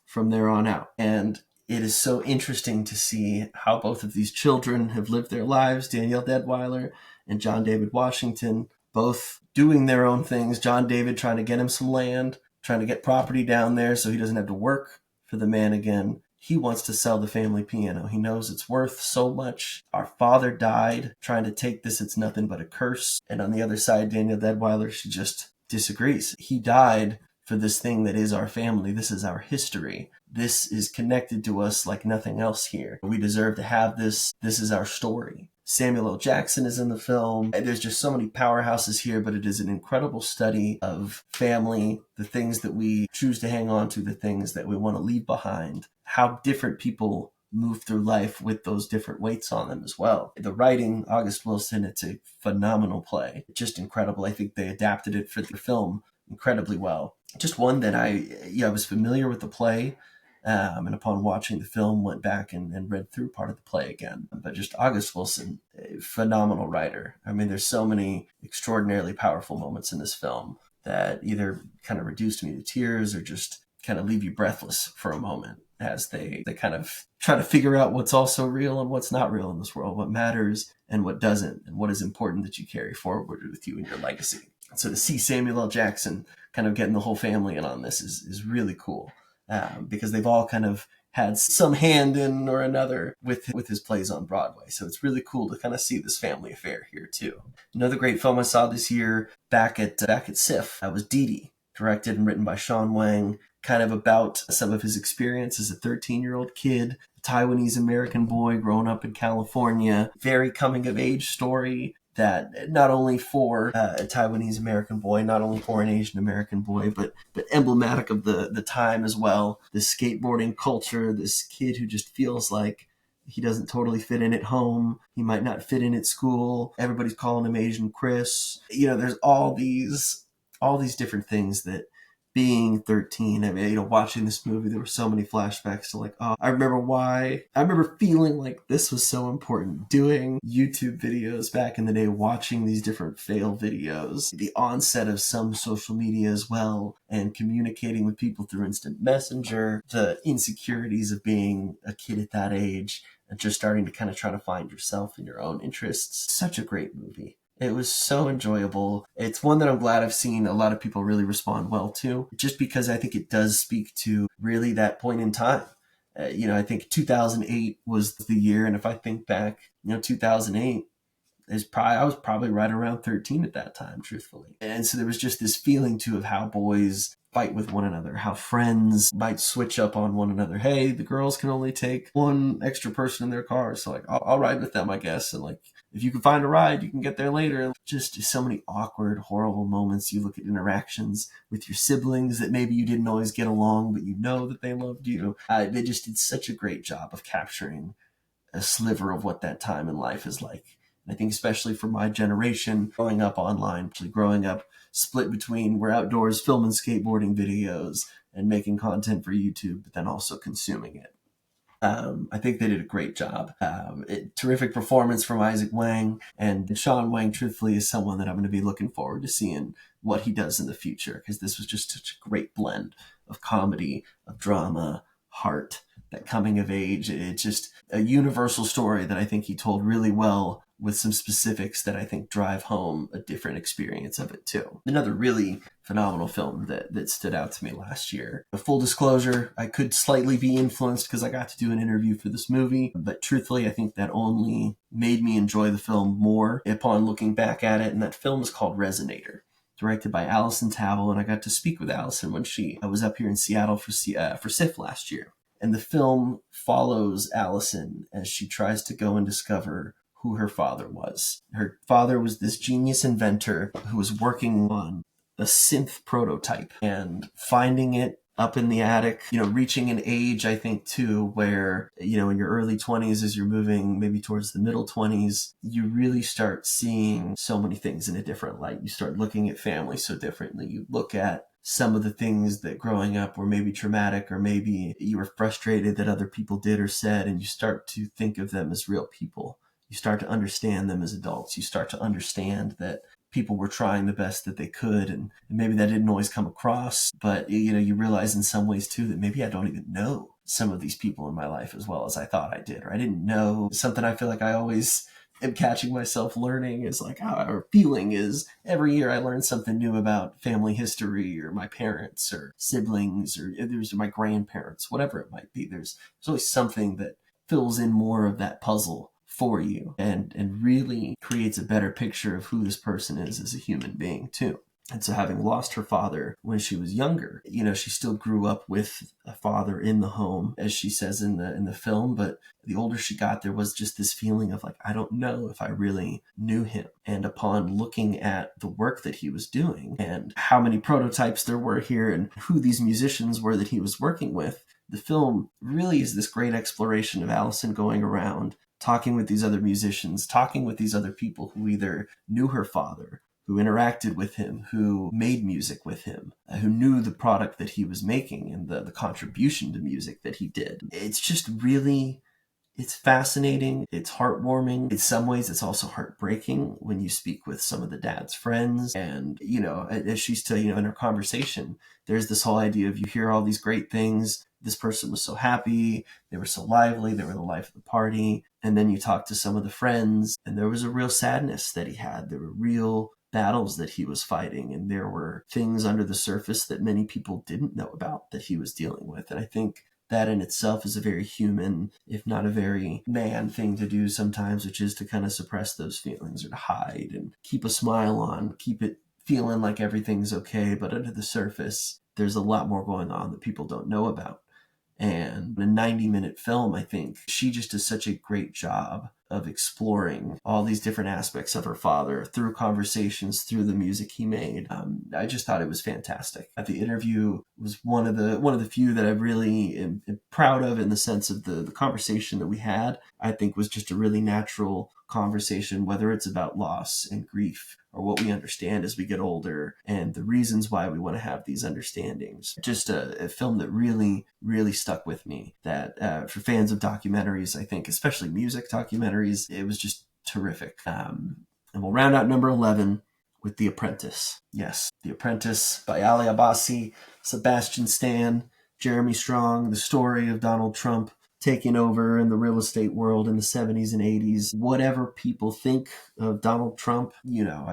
from there on out. And it is so interesting to see how both of these children have lived their lives, Danielle Deadwyler and John David Washington, both doing their own things. John David trying to get him some land, trying to get property down there so he doesn't have to work for the man again. He wants to sell the family piano. He knows it's worth so much. Our father died trying to take this. It's nothing but a curse. And on the other side, Danielle Deadwyler, she just disagrees. He died for this thing that is our family. This is our history. This is connected to us like nothing else here. We deserve to have this. This is our story. Samuel L. Jackson is in the film. There's just so many powerhouses here, but it is an incredible study of family, the things that we choose to hang on to, the things that we want to leave behind, how different people move through life with those different weights on them as well. The writing, August Wilson, it's a phenomenal play. Just incredible. I think they adapted it for the film incredibly well. Just one that I was familiar with the play, and upon watching the film, went back and read through part of the play again. But just August Wilson, a phenomenal writer. I mean, there's so many extraordinarily powerful moments in this film that either kind of reduced me to tears or just kind of leave you breathless for a moment as they kind of try to figure out what's also real and what's not real in this world, what matters and what doesn't, and what is important that you carry forward with you in your legacy. So to see Samuel L. Jackson kind of getting the whole family in on this is really cool, because they've all kind of had some hand in or another with his plays on Broadway. So it's really cool to kind of see this family affair here too. Another great film I saw this year back at SIFF was Dee Dee, directed and written by Sean Wang. kind of about some of his experience as a 13-year-old kid, a Taiwanese American boy growing up in California. Very coming of age story that not only for a Taiwanese American boy, not only for an Asian American boy, but emblematic of the time as well. This skateboarding culture, this kid who just feels like he doesn't totally fit in at home. He might not fit in at school. Everybody's calling him Asian Chris. There's all these different things that being 13, I mean, watching this movie, there were so many flashbacks to like, oh, I remember feeling like this was so important. Doing YouTube videos back in the day, watching these different fail videos, the onset of some social media as well, and communicating with people through instant messenger, the insecurities of being a kid at that age, and just starting to kind of try to find yourself and your own interests. Such a great movie. It was so enjoyable. It's one that I'm glad I've seen a lot of people really respond well to, just because I think it does speak to really that point in time. I think 2008 was the year, and if I think back, 2008 I was probably right around 13 at that time, truthfully. And so there was just this feeling too of how boys fight with one another, how friends might switch up on one another. Hey, the girls can only take one extra person in their car, so like I'll ride with them, I guess. And like if you can find a ride, you can get there later. Just so many awkward, horrible moments. You look at interactions with your siblings that maybe you didn't always get along, but you know that they loved you. They just did such a great job of capturing a sliver of what that time in life is like. And I think especially for my generation, growing up online, actually growing up split between we're outdoors filming skateboarding videos and making content for YouTube, but then also consuming it. I think they did a great job. Terrific performance from Isaac Wang, and Sean Wang, truthfully, is someone that I'm going to be looking forward to seeing what he does in the future, because this was just such a great blend of comedy, of drama, heart, that coming of age. It's just a universal story that I think he told really well, with some specifics that I think drive home a different experience of it too. Another really phenomenal film that stood out to me last year. A full disclosure, I could slightly be influenced because I got to do an interview for this movie, but truthfully, I think that only made me enjoy the film more upon looking back at it, and that film is called Resonator, directed by Allison Tavel, and I got to speak with Allison when I was up here in Seattle for SIF last year. And the film follows Allison as she tries to go and discover who her father was. Her father was this genius inventor who was working on a synth prototype and finding it up in the attic, reaching an age, I think, too, where, in your early 20s, as you're moving maybe towards the middle 20s, you really start seeing so many things in a different light. You start looking at family so differently. You look at some of the things that growing up were maybe traumatic, or maybe you were frustrated that other people did or said, and you start to think of them as real people. You start to understand them as adults. You start to understand that people were trying the best that they could, and maybe that didn't always come across, but you realize in some ways too that maybe I don't even know some of these people in my life as well as I thought I did, or I didn't know. Something I feel like I always am catching myself learning is like our feeling is every year I learn something new about family history, or my parents or siblings, or there's my grandparents, whatever it might be. There's always something that fills in more of that puzzle for you and really creates a better picture of who this person is as a human being too. And so, having lost her father when she was younger, she still grew up with a father in the home, as she says in the film. But the older she got, there was just this feeling of like, I don't know if I really knew him. And upon looking at the work that he was doing and how many prototypes there were here and who these musicians were that he was working with, the film really is this great exploration of Allison going around, talking with these other musicians, talking with these other people who either knew her father, who interacted with him, who made music with him, who knew the product that he was making and the contribution to music that he did. It's just really, it's fascinating. It's heartwarming. In some ways, it's also heartbreaking when you speak with some of the dad's friends. And, as she's telling, in her conversation, there's this whole idea of you hear all these great things. This person was so happy. They were so lively. They were the life of the party. And then you talk to some of the friends, and there was a real sadness that he had. There were real battles that he was fighting, and there were things under the surface that many people didn't know about that he was dealing with. And I think that in itself is a very human, if not a very man thing to do sometimes, which is to kind of suppress those feelings or to hide and keep a smile on, keep it feeling like everything's okay, but under the surface, there's a lot more going on that people don't know about. And in a 90-minute film, I think she just does such a great job of exploring all these different aspects of her father through conversations, through the music he made. I just thought it was fantastic. The interview was one of the few that I really am proud of, in the sense of the conversation that we had. I think was just a really natural conversation, whether it's about loss and grief or what we understand as we get older and the reasons why we want to have these understandings. Just a film that really, really stuck with me, that for fans of documentaries, I think, especially music documentaries, it was just terrific. And we'll round out number 11 with The Apprentice. Yes, The Apprentice by Ali Abbasi, Sebastian Stan, Jeremy Strong, the story of Donald Trump taking over in the real estate world in the 70s and 80s. Whatever people think of Donald Trump,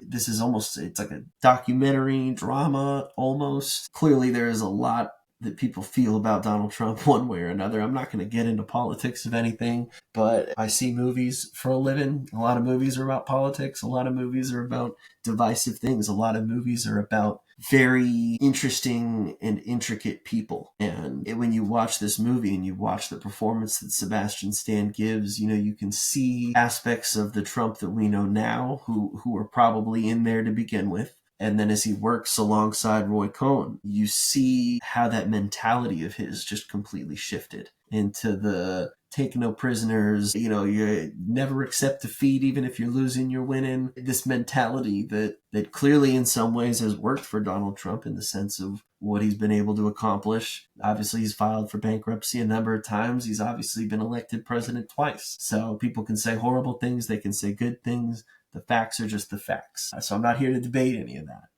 this is almost, it's like a documentary drama almost. Clearly there is a lot that people feel about Donald Trump one way or another. I'm not going to get into politics of anything, but I see movies for a living. A lot of movies are about politics. A lot of movies are about divisive things. A lot of movies are about very interesting and intricate people. And when you watch this movie and you watch the performance that Sebastian Stan gives, you can see aspects of the Trump that we know now who are probably in there to begin with. And then as he works alongside Roy Cohn, you see how that mentality of his just completely shifted into the take no prisoners, you never accept defeat, even if you're losing, you're winning. This mentality that clearly in some ways has worked for Donald Trump in the sense of what he's been able to accomplish. Obviously, he's filed for bankruptcy a number of times. He's obviously been elected president twice. So people can say horrible things, they can say good things. The facts are just the facts. So I'm not here to debate any of that.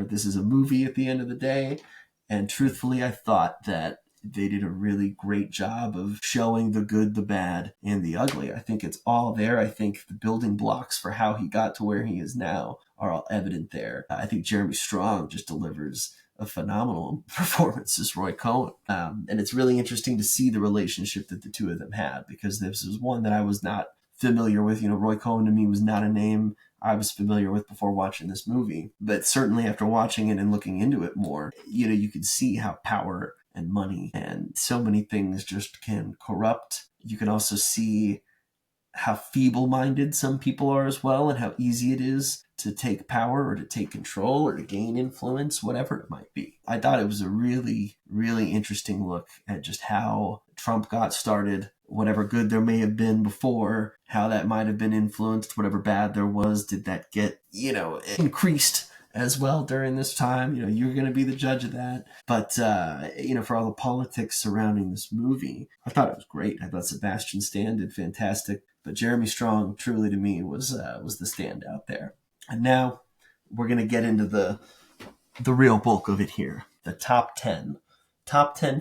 This is a movie at the end of the day. And truthfully, I thought that they did a really great job of showing the good, the bad, and the ugly. I think it's all there. I think the building blocks for how he got to where he is now are all evident there. I think Jeremy Strong just delivers a phenomenal performance as Roy Cohn. And it's really interesting to see the relationship that the two of them had, because this was one that I was not familiar with. Roy Cohn to me was not a name I was familiar with before watching this movie. But certainly after watching it and looking into it more, you could see how power and money and so many things just can corrupt. You can also see how feeble-minded some people are as well, and how easy it is to take power or to take control or to gain influence, whatever it might be. I thought it was a really, really interesting look at just how Trump got started, whatever good there may have been before, how that might have been influenced, whatever bad there was, did that get, increased as well during this time. You're going to be the judge of that. But, for all the politics surrounding this movie, I thought it was great. I thought Sebastian Stan did fantastic. But Jeremy Strong, truly to me, was the standout there. And now we're going to get into the real bulk of it here. The top 10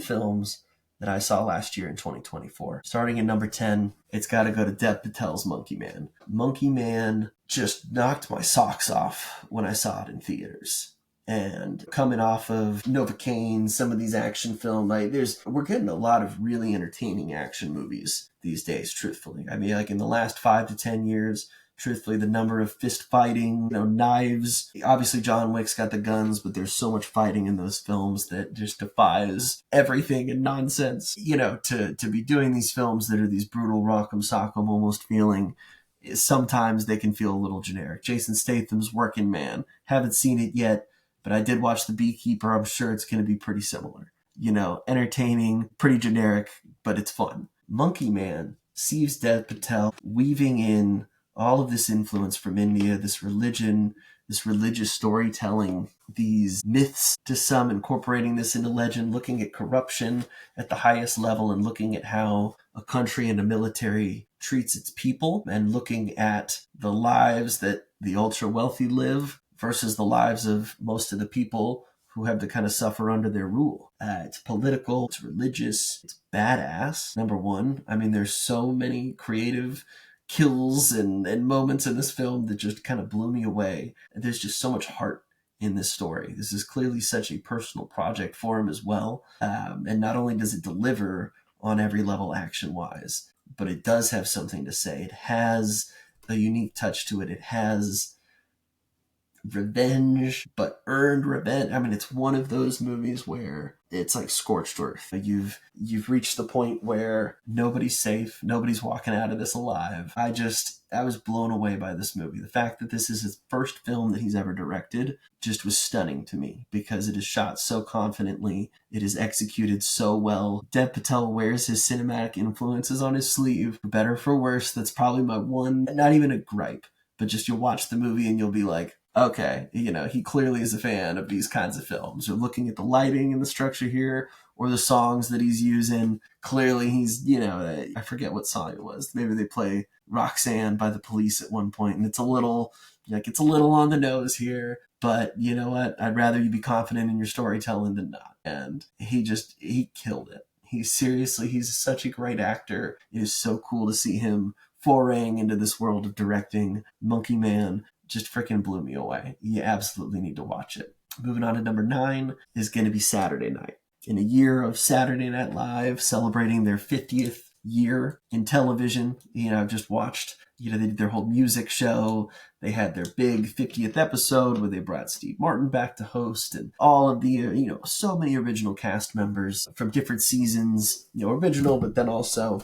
films that I saw last year in 2024. Starting at number 10, it's got to go to Dev Patel's Monkey Man. Monkey Man just knocked my socks off when I saw it in theaters. And coming off of Novocaine, some of these action films, we're getting a lot of really entertaining action movies these days, truthfully. I mean, like in the last 5 to 10 years, truthfully, the number of fist fighting, knives. Obviously, John Wick's got the guns, but there's so much fighting in those films that just defies everything and nonsense. To be doing these films that are these brutal rock'em sock'em almost feeling, sometimes they can feel a little generic. Jason Statham's Working Man. Haven't seen it yet, but I did watch The Beekeeper. I'm sure it's going to be pretty similar. Entertaining, pretty generic, but it's fun. Monkey Man sees Dev Patel weaving in all of this influence from India, this religion, this religious storytelling, these myths to some, incorporating this into legend, looking at corruption at the highest level and looking at how a country and a military treats its people, and looking at the lives that the ultra wealthy live versus the lives of most of the people who have to kind of suffer under their rule. It's political, it's religious, it's badass, number one. I mean, there's so many creative kills and moments in this film that just kind of blew me away. There's just so much heart in this story. This is clearly such a personal project for him as well. And not only does it deliver on every level action-wise, but it does have something to say. It has a unique touch to it. It has revenge, but earned revenge. I mean, it's one of those movies where it's like scorched earth. You've reached the point where nobody's safe, nobody's walking out of this alive. I was blown away by this movie. The fact that this is his first film that he's ever directed just was stunning to me, because it is shot so confidently, it is executed so well. Dev Patel wears his cinematic influences on his sleeve, for better or for worse. That's probably my one, not even a gripe, but just you'll watch the movie and you'll be like, okay, he clearly is a fan of these kinds of films. Or looking at the lighting and the structure here, or the songs that he's using, clearly he's, I forget what song it was. Maybe they play Roxanne by the Police at one point, and it's a little on the nose here, but you know what? I'd rather you be confident in your storytelling than not. And he killed it. He's such a great actor. It is so cool to see him foraying into this world of directing. Monkey Man just freaking blew me away. You absolutely need to watch it. Moving on to number 9 is going to be Saturday Night. In a year of Saturday Night Live celebrating their 50th year in television, I've just watched, they did their whole music show. They had their big 50th episode where they brought Steve Martin back to host, and all of the, so many original cast members from different seasons, original, but then also,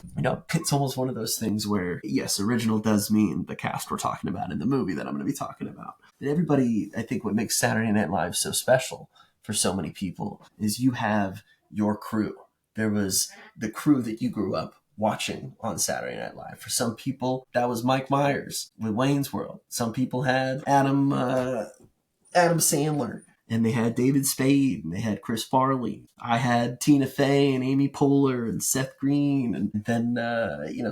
it's almost one of those things where, yes, original does mean the cast we're talking about in the movie that I'm going to be talking about. But everybody, I think what makes Saturday Night Live so special for so many people is you have your crew. There was the crew that you grew up watching on Saturday Night Live. For some people, that was Mike Myers with Wayne's World. Some people had Adam Sandler, and they had David Spade, and they had Chris Farley. I had Tina Fey and Amy Poehler and Seth Green, and then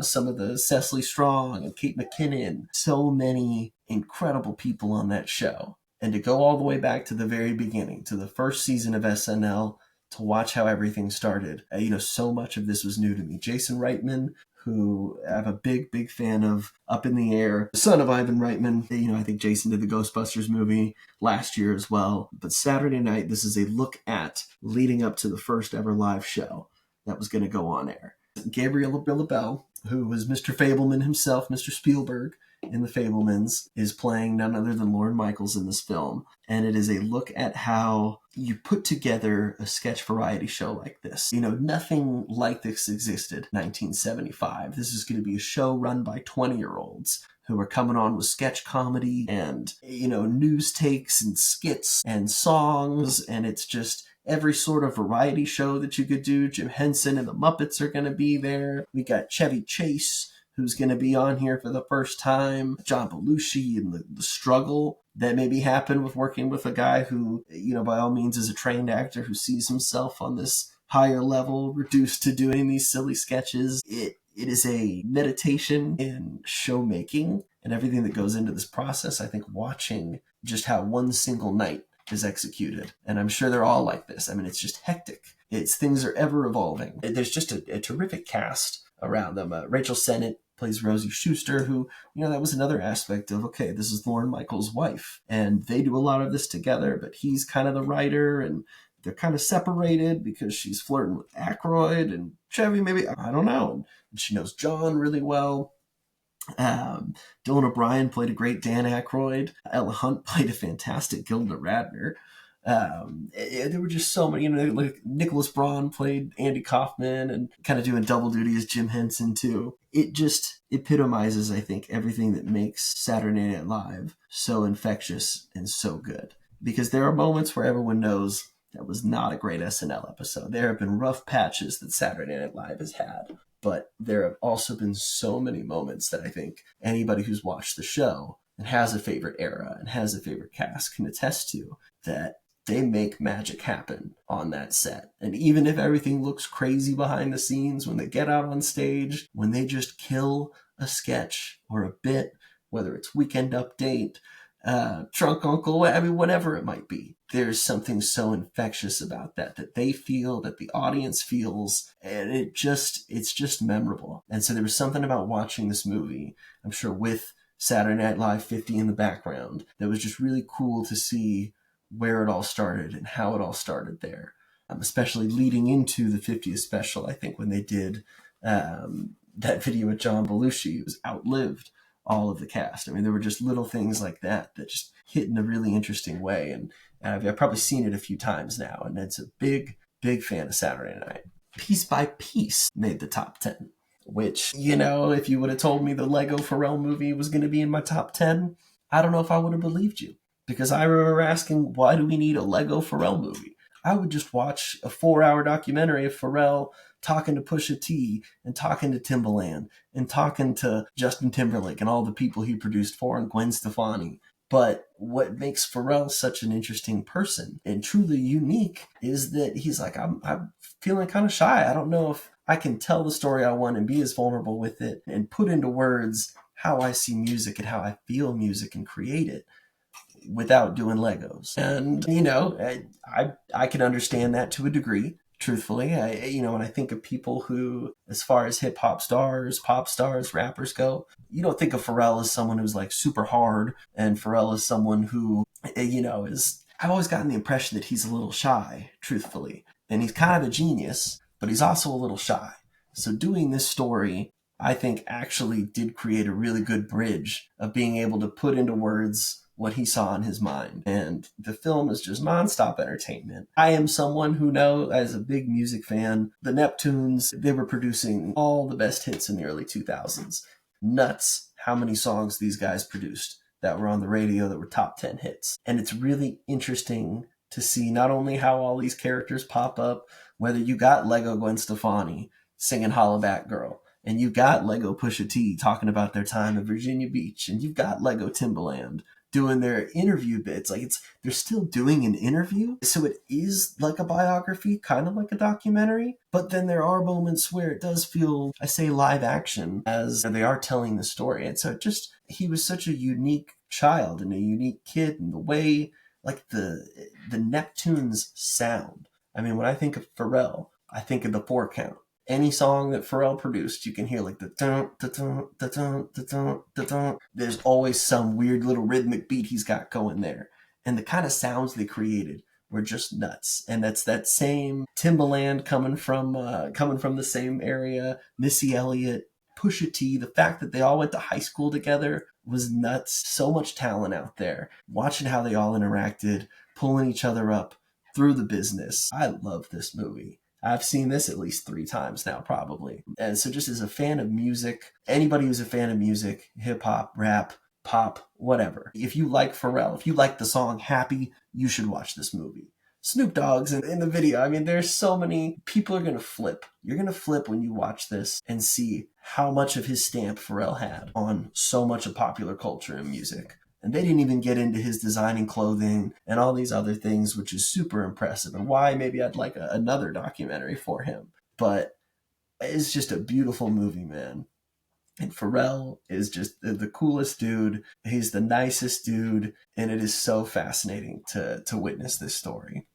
some of the Cecily Strong and Kate McKinnon. So many incredible people on that show. And to go all the way back to the very beginning, to the first season of SNL, to watch how everything started. So much of this was new to me. Jason Reitman, who I'm a big, big fan of, Up in the Air, the son of Ivan Reitman. I think Jason did the Ghostbusters movie last year as well. But Saturday Night, this is a look at leading up to the first ever live show that was going to go on air. Gabrielle Billabelle, who was Mr. Fableman himself, Mr. Spielberg in The Fablemans, is playing none other than Lorne Michaels in this film. And it is a look at how you put together a sketch variety show like this. Nothing like this existed in 1975. This is going to be a show run by 20-year-olds who are coming on with sketch comedy and, news takes and skits and songs. And it's just every sort of variety show that you could do. Jim Henson and the Muppets are going to be there. We got Chevy Chase, who's going to be on here for the first time. John Belushi and the struggle that maybe happened with working with a guy who, by all means is a trained actor who sees himself on this higher level, reduced to doing these silly sketches. It is a meditation in show making and everything that goes into this process. I think watching just how one single night is executed, and I'm sure they're all like this. I mean, it's just hectic. Things are ever evolving. There's just a terrific cast around them. Rachel Sennett plays Rosie Schuster, who, that was another aspect of, okay, this is Lorne Michaels' wife, and they do a lot of this together, but he's kind of the writer, and they're kind of separated because she's flirting with Aykroyd and Chevy, maybe, I don't know. And she knows John really well. Dylan O'Brien played a great Dan Aykroyd. Ella Hunt played a fantastic Gilda Radner. There were just so many, like Nicholas Braun played Andy Kaufman and kind of doing double duty as Jim Henson too. It just epitomizes, I think, everything that makes Saturday Night Live so infectious and so good. Because there are moments where everyone knows that was not a great SNL episode. There have been rough patches that Saturday Night Live has had. But there have also been so many moments that I think anybody who's watched the show and has a favorite era and has a favorite cast can attest to, that they make magic happen on that set. And even if everything looks crazy behind the scenes, when they get out on stage, when they just kill a sketch or a bit, whether it's Weekend Update, Drunk Uncle, whatever it might be, there's something so infectious about that they feel, that the audience feels, and it's just memorable. And so there was something about watching this movie, I'm sure with Saturday Night Live 50 in the background, that was just really cool to see where it all started and how it all started there. Especially leading into the 50th special, I think when they did that video with John Belushi, it was outlived all of the cast. I mean, there were just little things like that that just hit in a really interesting way. And I've probably seen it a few times now, and it's a big fan of Saturday Night. Piece by Piece made the top 10, which, if you would have told me the Lego Pharrell movie was going to be in my top 10, I don't know if I would have believed you. Because I remember asking, why do we need a Lego Pharrell movie? I would just watch a 4-hour documentary of Pharrell talking to Pusha T and talking to Timbaland and talking to Justin Timberlake and all the people he produced for and Gwen Stefani. But what makes Pharrell such an interesting person and truly unique is that he's like, I'm feeling kind of shy. I don't know if I can tell the story I want and be as vulnerable with it and put into words how I see music and how I feel music and create it without doing Legos. And, I can understand that to a degree. Truthfully, when I think of people who, as far as hip hop stars, pop stars, rappers go, you don't think of Pharrell as someone who's like super hard, and Pharrell is someone who, is. I've always gotten the impression that he's a little shy, truthfully, and he's kind of a genius, but he's also a little shy. So doing this story, I think, actually did create a really good bridge of being able to put into words what he saw in his mind. And the film is just nonstop entertainment. I am someone who as a big music fan, the Neptunes, they were producing all the best hits in the early 2000s. Nuts how many songs these guys produced that were on the radio that were top 10 hits. And it's really interesting to see not only how all these characters pop up, whether you got Lego Gwen Stefani singing Holla Back Girl, and you've got Lego Pusha T talking about their time at Virginia Beach, and you've got Lego Timbaland doing their interview bits. Like they're still doing an interview. So it is like a biography, kind of like a documentary. But then there are moments where it does feel, I say live action, as they are telling the story. And so he was such a unique child and a unique kid, and the way like the Neptunes sound. I mean, when I think of Pharrell, I think of the 4 count. Any song that Pharrell produced, you can hear like the dun, da, dun, da, dun, da, dun, da, dun. There's always some weird little rhythmic beat he's got going there. And the kind of sounds they created were just nuts. And that's that same Timbaland coming from the same area, Missy Elliott, Pusha T. The fact that they all went to high school together was nuts. So much talent out there. Watching how they all interacted, pulling each other up through the business. I love this movie. I've seen this at least 3 times now, probably. And so just as a fan of music, anybody who's a fan of music, hip hop, rap, pop, whatever. If you like Pharrell, if you like the song Happy, you should watch this movie. Snoop Dogg's in the video. I mean, there's so many people are going to flip. You're going to flip when you watch this and see how much of his stamp Pharrell had on so much of popular culture and music. And they didn't even get into his designing clothing and all these other things, which is super impressive, and why maybe I'd like another documentary for him. But it's just a beautiful movie, man. And Pharrell is just the coolest dude. He's the nicest dude. And it is so fascinating to witness this story.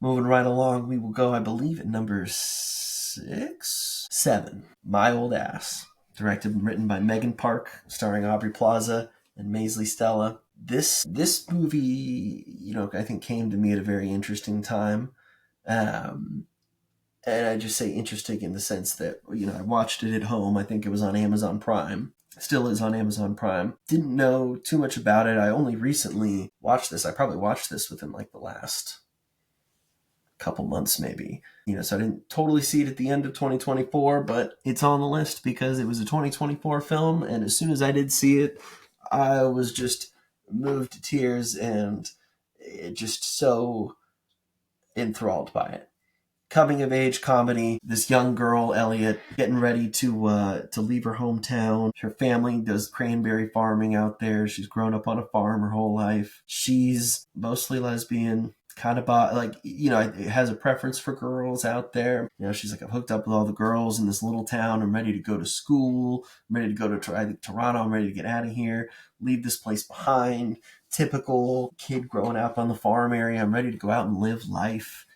Moving right along, we will go, I believe, at number 7, My Old Ass. Directed and written by Megan Park, starring Aubrey Plaza and Maisley Stella. This movie, I think came to me at a very interesting time. And I just say interesting in the sense that, I watched it at home. I think it was on Amazon Prime. Still is on Amazon Prime. Didn't know too much about it. I only recently watched this. I probably watched this within like the last couple months maybe. So I didn't totally see it at the end of 2024, but it's on the list because it was a 2024 film. And as soon as I did see it, I was just moved to tears and just so enthralled by it. Coming of age comedy. This young girl, Elliot, getting ready to leave her hometown. Her family does cranberry farming out there. She's grown up on a farm her whole life. She's mostly lesbian, kind of has a preference for girls out there. She's like, I'm hooked up with all the girls in this little town. I'm ready to go to school. I'm ready to go to Toronto. I'm ready to get out of here, leave this place behind. Typical kid growing up on the farm area. I'm ready to go out and live life.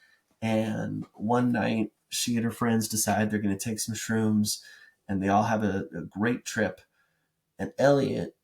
And one night, she and her friends decide they're going to take some shrooms, and they all have a great trip. And Elliot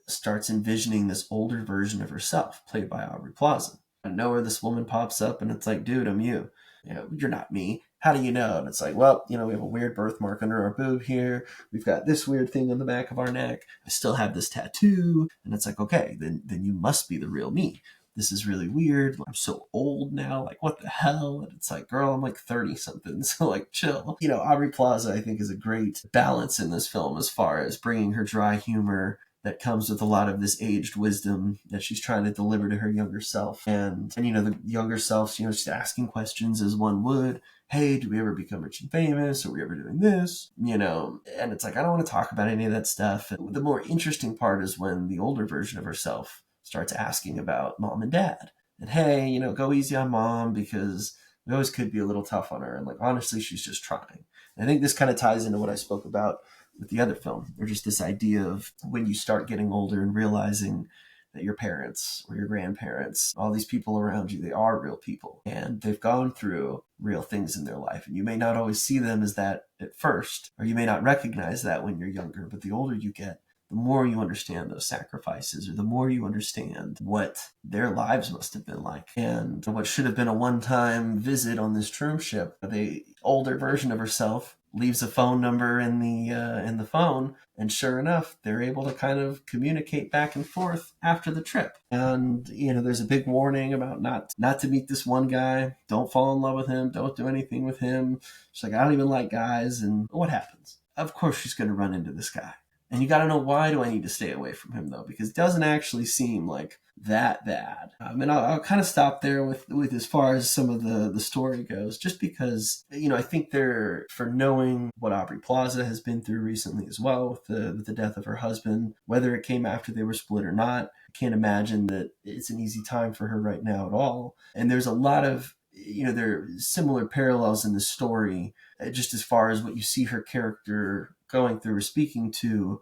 starts envisioning this older version of herself, played by Aubrey Plaza. Out of nowhere, this woman pops up, and it's like, dude, I'm you. You're not me. how do you know? And it's like, well, we have a weird birthmark under our boob here. We've got this weird thing on the back of our neck. I still have this tattoo. And it's like, okay, then you must be the real me. This is really weird. I'm so old now. Like, what the hell? And it's like, girl, I'm like 30 something. So, like, chill. Aubrey Plaza, I think, is a great balance in this film as far as bringing her dry humor that comes with a lot of this aged wisdom that she's trying to deliver to her younger self. And the younger self, just asking questions as one would. Hey, do we ever become rich and famous? Are we ever doing this? And it's like, I don't want to talk about any of that stuff. And the more interesting part is when the older version of herself starts asking about mom and dad. And hey, go easy on mom because we always could be a little tough on her. And like, honestly, she's just trying. And I think this kind of ties into what I spoke about with the other film, or just this idea of when you start getting older and realizing that your parents or your grandparents, all these people around you, they are real people and they've gone through real things in their life. And you may not always see them as that at first, or you may not recognize that when you're younger, but the older you get, the more you understand those sacrifices, or the more you understand what their lives must have been like. And what should have been a one-time visit on this term ship, the older version of herself leaves a phone number in the phone, and sure enough, they're able to kind of communicate back and forth after the trip. And there's a big warning about not to meet this one guy. Don't fall in love with him. Don't do anything with him. She's like, I don't even like guys. And what happens? Of course, she's going to run into this guy. And you got to know, why do I need to stay away from him, though? Because it doesn't actually seem like that bad. And I'll kind of stop there with as far as some of the story goes, just because, I think for knowing what Aubrey Plaza has been through recently as well with the death of her husband, whether it came after they were split or not, I can't imagine that it's an easy time for her right now at all. And there's a lot of, there are similar parallels in the story, just as far as what you see her character going through or speaking to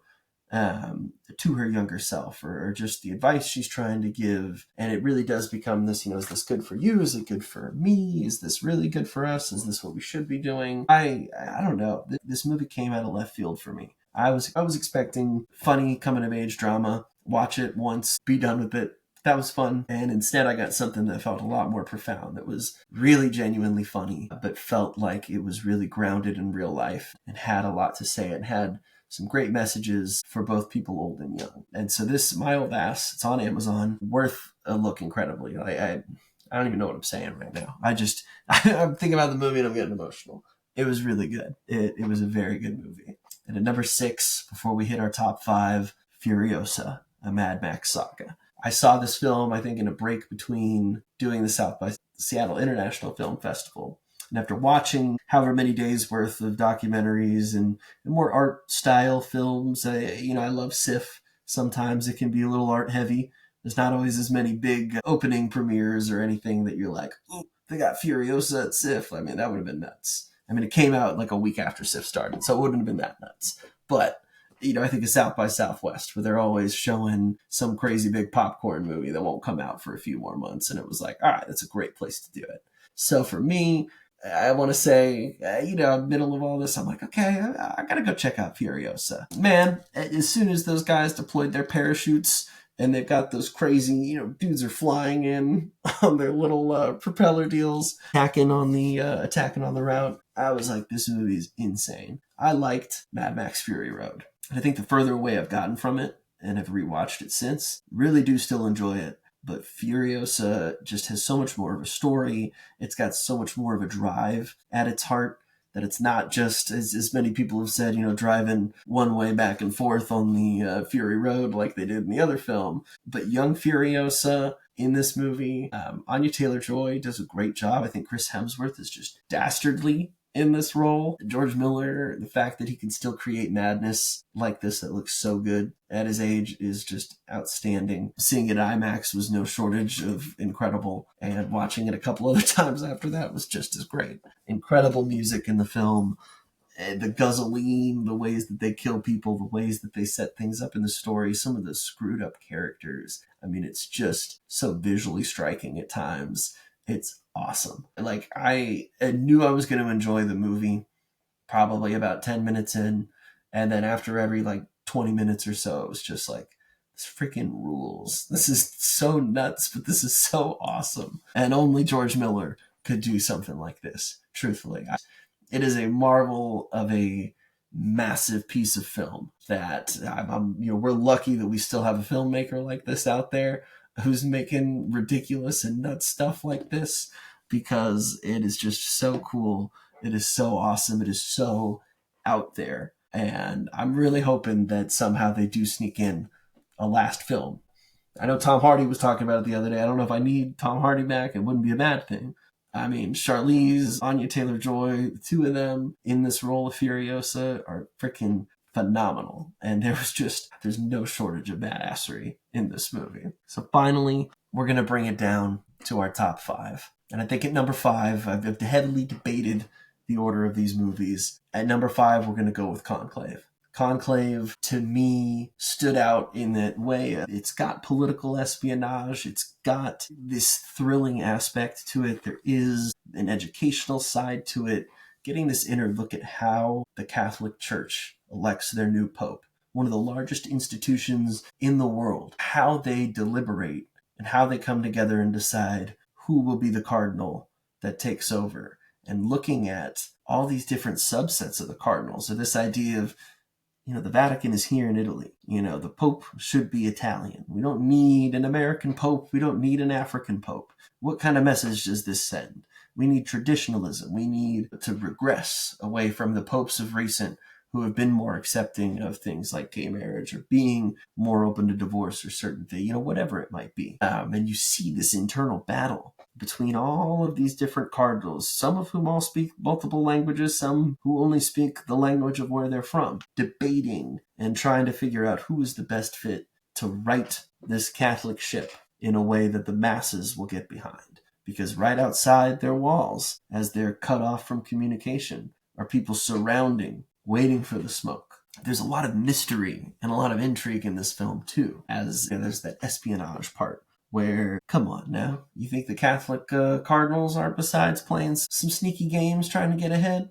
her younger self, or just the advice she's trying to give. And it really does become this, is this good for you? Is it good for me? Is this really good for us? Is this what we should be doing? I don't know. This movie came out of left field for me. I was expecting funny coming of age drama, watch it once, be done with it. That was fun. And instead I got something that felt a lot more profound, that was really genuinely funny, but felt like it was really grounded in real life and had a lot to say, and had some great messages for both people old and young. And so this, My Old Ass, it's on Amazon, worth a look incredibly. I don't even know what I'm saying right now. I'm thinking about the movie and I'm getting emotional. It was really good. It was a very good movie. And at number 6, before we hit our top 5, Furiosa, a Mad Max saga. I saw this film, I think, in a break between doing the South by Seattle International Film Festival. And after watching however many days worth of documentaries and more art style films, I love SIFF. Sometimes it can be a little art heavy. There's not always as many big opening premieres or anything that you're like, ooh, they got Furiosa at SIFF. I mean, that would have been nuts. I mean, it came out like a week after SIFF started, so it wouldn't have been that nuts. But I think of South by Southwest, where they're always showing some crazy big popcorn movie that won't come out for a few more months. And it was like, all right, that's a great place to do it. So for me, I want to say, middle of all this, I'm like, okay, I got to go check out Furiosa. Man, as soon as those guys deployed their parachutes and they've got those crazy, dudes are flying in on their little propeller deals, attacking on the route, I was like, this movie is insane. I liked Mad Max Fury Road. I think the further away I've gotten from it, and I've rewatched it since, really do still enjoy it. But Furiosa just has so much more of a story. It's got so much more of a drive at its heart, that it's not just, as many people have said, driving one way back and forth on the Fury Road like they did in the other film. But young Furiosa in this movie, Anya Taylor-Joy does a great job. I think Chris Hemsworth is just dastardly in this role. George Miller, the fact that he can still create madness like this that looks so good at his age is just outstanding. Seeing it at IMAX was no shortage of incredible, and watching it a couple other times after that was just as great. Incredible music in the film. The guzzling, the ways that they kill people, the ways that they set things up in the story, some of the screwed up characters. I mean, it's just so visually striking at times. It's awesome. Like, I knew I was going to enjoy the movie probably about 10 minutes in, and then after every 20 minutes or so, it was just like, this freaking rules. This is so nuts, but this is so awesome. And only George Miller could do something like this. truthfully. It is a marvel of a massive piece of film that we're lucky that we still have a filmmaker like this out there who's making ridiculous and nuts stuff like this, because it is just so cool. It is so awesome. It is so out there. And I'm really hoping that somehow they do sneak in a last film. I know Tom Hardy was talking about it the other day. I don't know if I need Tom Hardy back. It wouldn't be a bad thing. I mean, Charlize, Anya Taylor-Joy, the two of them in this role of Furiosa are freaking phenomenal. And there's no shortage of badassery in this movie. So finally, we're going to bring it down to our top 5. And I think at number 5, I've heavily debated the order of these movies. At number 5, we're going to go with Conclave. Conclave, to me, stood out in that way. It's got political espionage. It's got this thrilling aspect to it. There is an educational side to it. Getting this inner look at how the Catholic Church elects their new pope, one of the largest institutions in the world, how they deliberate and how they come together and decide who will be the cardinal that takes over. And looking at all these different subsets of the cardinals. So this idea of, the Vatican is here in Italy. The Pope should be Italian. We don't need an American Pope. We don't need an African Pope. What kind of message does this send? We need traditionalism. We need to regress away from the popes of recent who have been more accepting of things like gay marriage or being more open to divorce or certain things, whatever it might be. And you see this internal battle between all of these different cardinals, some of whom all speak multiple languages, some who only speak the language of where they're from, debating and trying to figure out who is the best fit to right this Catholic ship in a way that the masses will get behind. Because right outside their walls, as they're cut off from communication, are people surrounding, waiting for the smoke. There's a lot of mystery and a lot of intrigue in this film too, as there's that espionage part where, come on now, you think the Catholic cardinals aren't, besides playing some sneaky games trying to get ahead?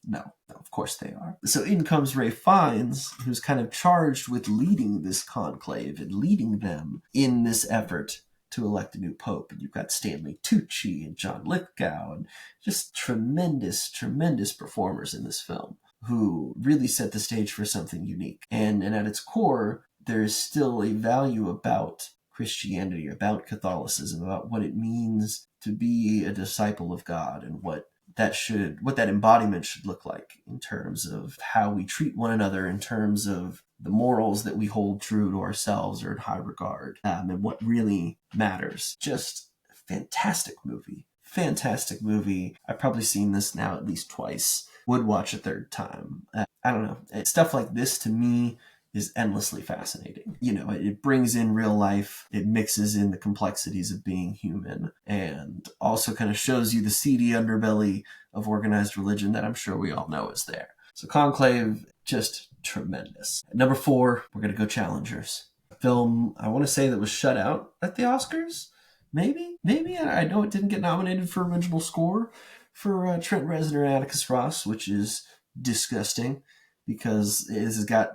No, of course they are. So in comes Ralph Fiennes, who's kind of charged with leading this conclave and leading them in this effort to elect a new pope. And you've got Stanley Tucci and John Lithgow, and just tremendous, tremendous performers in this film who really set the stage for something unique. And at its core, there is still a value about Christianity, about Catholicism, about what it means to be a disciple of God and what that embodiment should look like in terms of how we treat one another, in terms of the morals that we hold true to ourselves or in high regard, and what really matters. Just a fantastic movie. Fantastic movie. I've probably seen this now at least twice. Would watch a third time. I don't know. Stuff like this to me is endlessly fascinating. It brings in real life, it mixes in the complexities of being human, and also kind of shows you the seedy underbelly of organized religion that I'm sure we all know is there. So Conclave, just tremendous. At number 4, we're going to go Challengers. A film, I want to say, that was shut out at the Oscars? Maybe? I know it didn't get nominated for original score for Trent Reznor and Atticus Ross, which is disgusting because it has got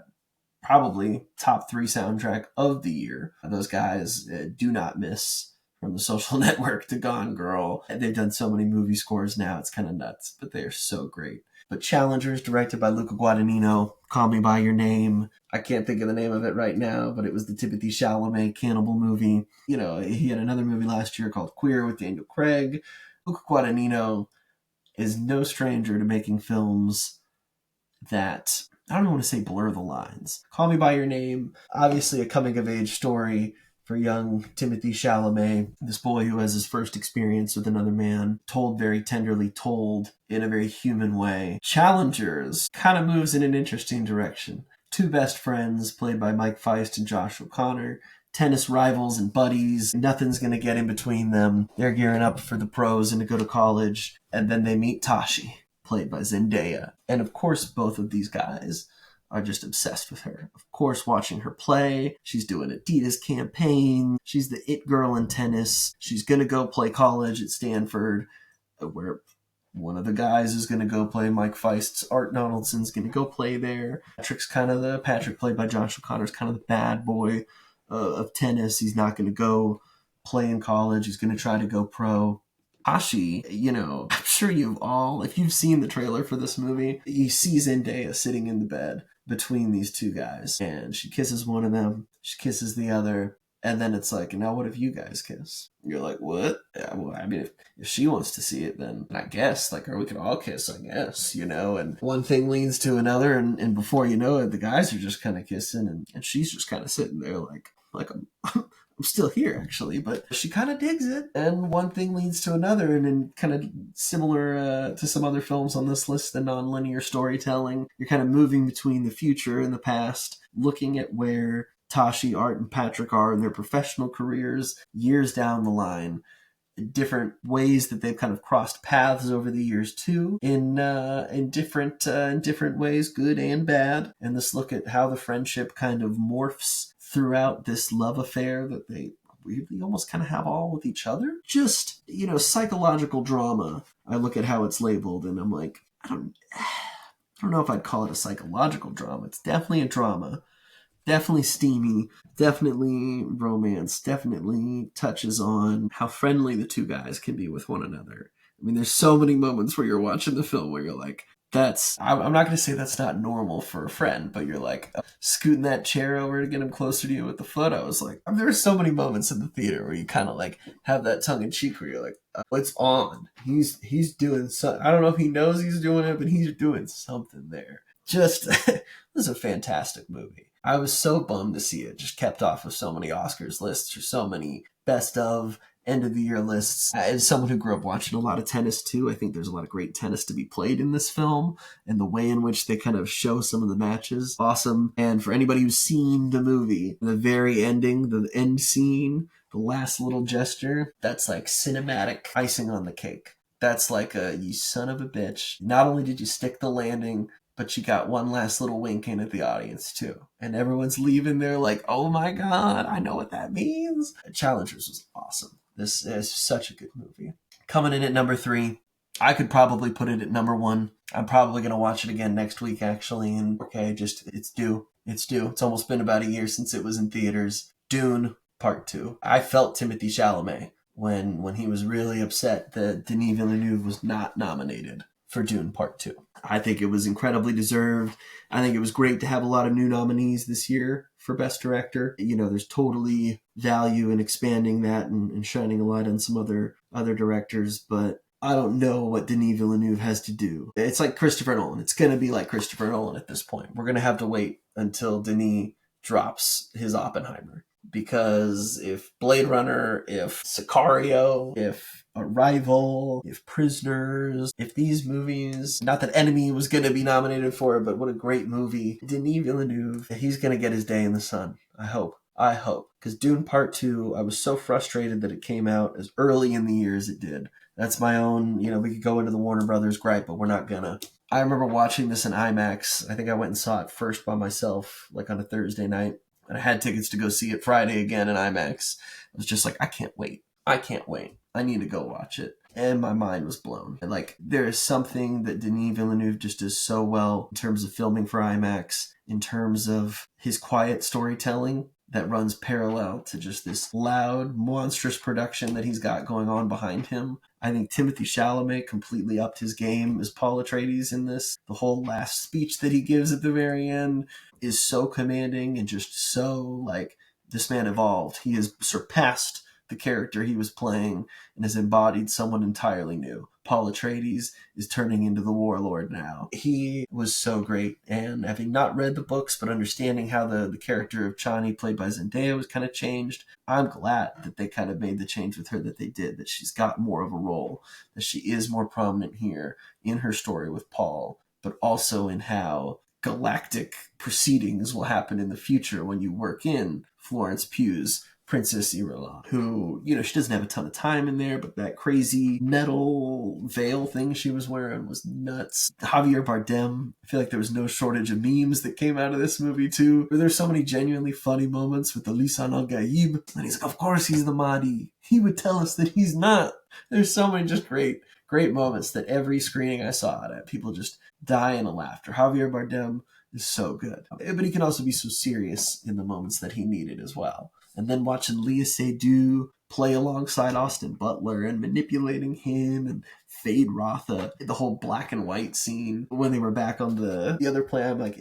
probably top 3 soundtrack of the year. Those guys do not miss, from The Social Network to Gone Girl. They've done so many movie scores now, it's kind of nuts, but they are so great. But Challengers, directed by Luca Guadagnino. Call Me By Your Name. I can't think of the name of it right now, but it was the Timothée Chalamet cannibal movie. He had another movie last year called Queer with Daniel Craig. Luca Guadagnino is no stranger to making films that, I don't want to say blur the lines. Call Me By Your Name, obviously a coming-of-age story for young Timothée Chalamet, this boy who has his first experience with another man, told very tenderly, told in a very human way. Challengers kind of moves in an interesting direction. 2 best friends, played by Mike Feist and Josh O'Connor, tennis rivals and buddies. Nothing's going to get in between them. They're gearing up for the pros and to go to college, and then they meet Tashi, played by Zendaya. And of course, both of these guys are just obsessed with her. Of course, watching her play. She's doing Adidas campaign. She's the it girl in tennis. She's going to go play college at Stanford, where one of the guys is going to go play Mike Feist's. Art Donaldson's going to go play there. Patrick, played by Josh O'Connor, is kind of the bad boy of tennis. He's not going to go play in college. He's going to try to go pro. Tashi, sure you've all, if you've seen the trailer for this movie, you see Zendaya sitting in the bed between these two guys, and she kisses one of them, she kisses the other, and then it's like, now what if you guys kiss? You're like, what? Yeah, well, I mean, if she wants to see it, then I guess, like, or we could all kiss, I guess, you know? And one thing leads to another, and before you know it, the guys are just kind of kissing, and she's just kind of sitting there like I'm still here, actually, but she kind of digs it, and one thing leads to another, and then kind of similar to some other films on this list, the non-linear storytelling, you're kind of moving between the future and the past, looking at where Tashi, Art, and Patrick are in their professional careers years down the line, different ways that they've kind of crossed paths over the years too, in different ways, good and bad. And this look at how the friendship kind of morphs throughout this love affair that they weirdly almost kind of have all with each other. Just, psychological drama. I look at how it's labeled and I'm like, I don't know if I'd call it a psychological drama. It's definitely a drama. Definitely steamy, definitely romance, definitely touches on how friendly the two guys can be with one another. I mean, there's so many moments where you're watching the film where you're like, I'm not going to say that's not normal for a friend, but you're like, scooting that chair over to get him closer to you with the foot. I was like, there are so many moments in the theater where you kind of like have that tongue in cheek where you're like, it's on. He's doing something. I don't know if he knows he's doing it, but he's doing something there. Just, this is a fantastic movie. I was so bummed to see it just kept off of so many Oscars lists or so many best of end of the year lists. As someone who grew up watching a lot of tennis too, I think there's a lot of great tennis to be played in this film, and the way in which they kind of show some of the matches, awesome. And for anybody who's seen the movie, the very ending, the end scene, the last little gesture, that's like cinematic icing on the cake. That's like you son of a bitch. Not only did you stick the landing, but you got one last little wink in at the audience too. And everyone's leaving there like, oh my God, I know what that means. Challengers was awesome. This is such a good movie. Coming in at number 3, I could probably put it at number 1. I'm probably going to watch it again next week, actually. And it's due. It's almost been about a year since it was in theaters. Dune Part 2. I felt Timothée Chalamet when he was really upset that Denis Villeneuve was not nominated for Dune Part 2. I think it was incredibly deserved. I think it was great to have a lot of new nominees this year for Best Director. There's totally value in expanding that and shining a light on some other directors, but I don't know what Denis Villeneuve has to do. It's like Christopher Nolan. It's going to be like Christopher Nolan at this point. We're going to have to wait until Denis drops his Oppenheimer. Because if Blade Runner, if Sicario, if Arrival, if Prisoners, if these movies, not that Enemy was going to be nominated for it, but what a great movie. Denis Villeneuve, he's going to get his day in the sun. I hope. Because Dune Part 2, I was so frustrated that it came out as early in the year as it did. That's my own, we could go into the Warner Brothers gripe, but we're not gonna. I remember watching this in IMAX. I think I went and saw it first by myself, like on a Thursday night. And I had tickets to go see it Friday again in IMAX. I was just like, I can't wait. I need to go watch it. And my mind was blown. And like, there is something that Denis Villeneuve just does so well in terms of filming for IMAX, in terms of his quiet storytelling that runs parallel to just this loud, monstrous production that he's got going on behind him. I think Timothée Chalamet completely upped his game as Paul Atreides in this. The whole last speech that he gives at the very end is so commanding and just so like, this man evolved. He has surpassed the character he was playing and has embodied someone entirely new. Paul Atreides is turning into the warlord now. He was so great, and having not read the books, but understanding how the character of Chani, played by Zendaya, was kind of changed, I'm glad that they kind of made the change with her that they did, that she's got more of a role, that she is more prominent here in her story with Paul, but also in how galactic proceedings will happen in the future when you work in Florence Pugh's Princess Irulan, who, she doesn't have a ton of time in there, but that crazy metal veil thing she was wearing was nuts. Javier Bardem, I feel like there was no shortage of memes that came out of this movie too. There's so many genuinely funny moments with the Lisan al-Gaib, and he's like, of course he's the Mahdi. He would tell us that he's not. There's so many just great moments that every screening I saw it at, people just dying of laughter. Javier Bardem is so good. But he can also be so serious in the moments that he needed as well. And then watching Léa Seydoux play alongside Austin Butler and manipulating him and Fade Rotha. The whole black and white scene when they were back on the other planet, I'm like,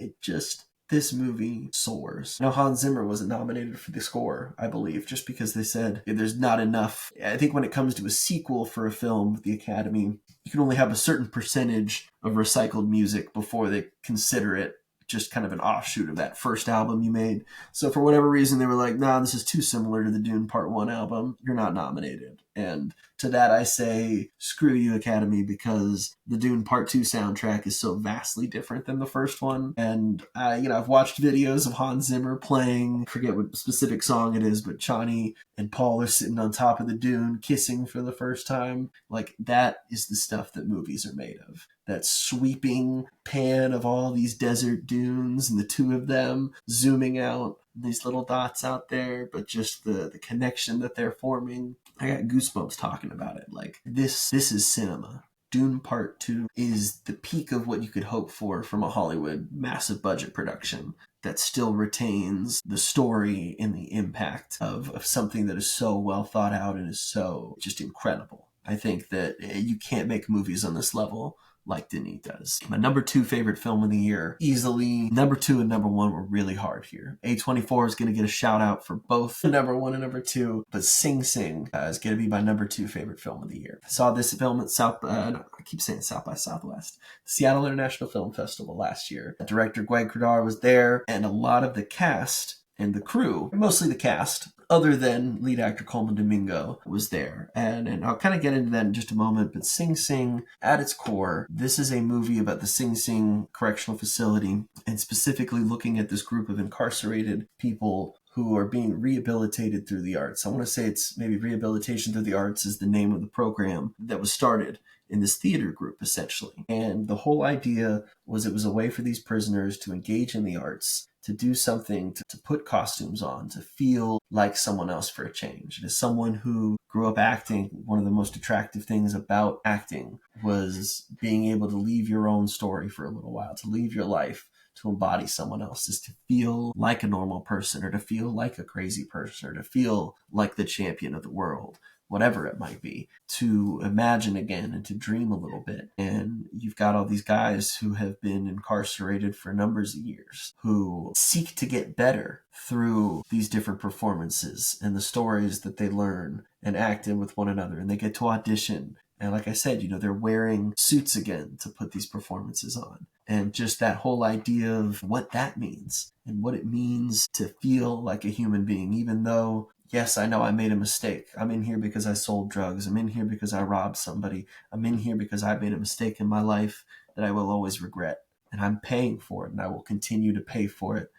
this movie soars. Now, Hans Zimmer wasn't nominated for the score, I believe, just because they said there's not enough. I think when it comes to a sequel for a film with the Academy, you can only have a certain percentage of recycled music before they consider it just kind of an offshoot of that first album you made. So for whatever reason, they were like, nah, this is too similar to the Dune Part 1 album. You're not nominated. And to that I say, screw you, Academy, because the Dune Part 2 soundtrack is so vastly different than the first one. And I've watched videos of Hans Zimmer playing, I forget what specific song it is, but Chani and Paul are sitting on top of the dune kissing for the first time. Like, that is the stuff that movies are made of. That sweeping pan of all these desert dunes and the two of them zooming out, these little dots out there, but just the connection that they're forming. I got goosebumps talking about it. Like, this is cinema. Dune Part 2 is the peak of what you could hope for from a Hollywood massive budget production that still retains the story and the impact of something that is so well thought out and is so just incredible. I think that you can't make movies on this level like Denis does. My number 2 favorite film of the year, easily. Number 2 and number 1 were really hard here. A24 is going to get a shout out for both number 1 and number 2, but Sing Sing is going to be my number 2 favorite film of the year. I saw this film at South by Southwest, Seattle International Film Festival last year. Director Greg Kradar was there, and a lot of the cast and the crew, mostly the cast, other than lead actor Coleman Domingo, was there. And I'll kind of get into that in just a moment, but Sing Sing, at its core, this is a movie about the Sing Sing Correctional Facility, and specifically looking at this group of incarcerated people who are being rehabilitated through the arts. I want to say it's maybe Rehabilitation Through the Arts is the name of the program that was started in this theater group, essentially. And the whole idea was it was a way for these prisoners to engage in the arts, to do something, to put costumes on, to feel like someone else for a change. And as someone who grew up acting, one of the most attractive things about acting was being able to leave your own story for a little while, to leave your life, to embody someone else's, to feel like a normal person, or to feel like a crazy person, or to feel like the champion of the world, whatever it might be, to imagine again and to dream a little bit. And you've got all these guys who have been incarcerated for numbers of years, who seek to get better through these different performances and the stories that they learn and act in with one another. And they get to audition. And like I said, they're wearing suits again to put these performances on. And just that whole idea of what that means and what it means to feel like a human being, even though, yes, I know I made a mistake. I'm in here because I sold drugs. I'm in here because I robbed somebody. I'm in here because I made a mistake in my life that I will always regret. And I'm paying for it, and I will continue to pay for it.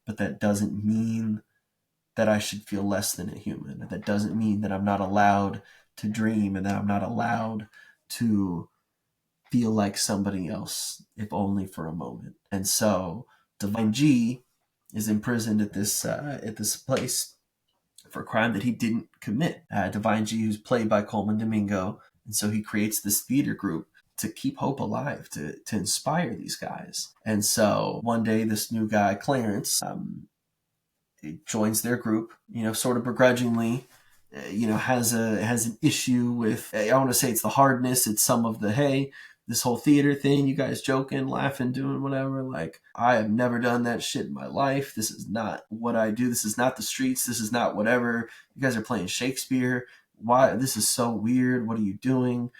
But that doesn't mean that I should feel less than a human. That doesn't mean that I'm not allowed to dream and that I'm not allowed to feel like somebody else, if only for a moment. And so Divine G is imprisoned at this place for a crime that he didn't commit. Divine G, who's played by Coleman Domingo, and so he creates this theater group to keep hope alive, to inspire these guys. And so one day, this new guy, Clarence, joins their group, sort of begrudgingly, has an issue with, I want to say it's the hardness, it's some of the, hey, this whole theater thing, you guys joking, laughing, doing whatever, like, I have never done that shit in my life. This is not what I do. This is not the streets. This is not whatever. You guys are playing Shakespeare. Why? This is so weird. What are you doing?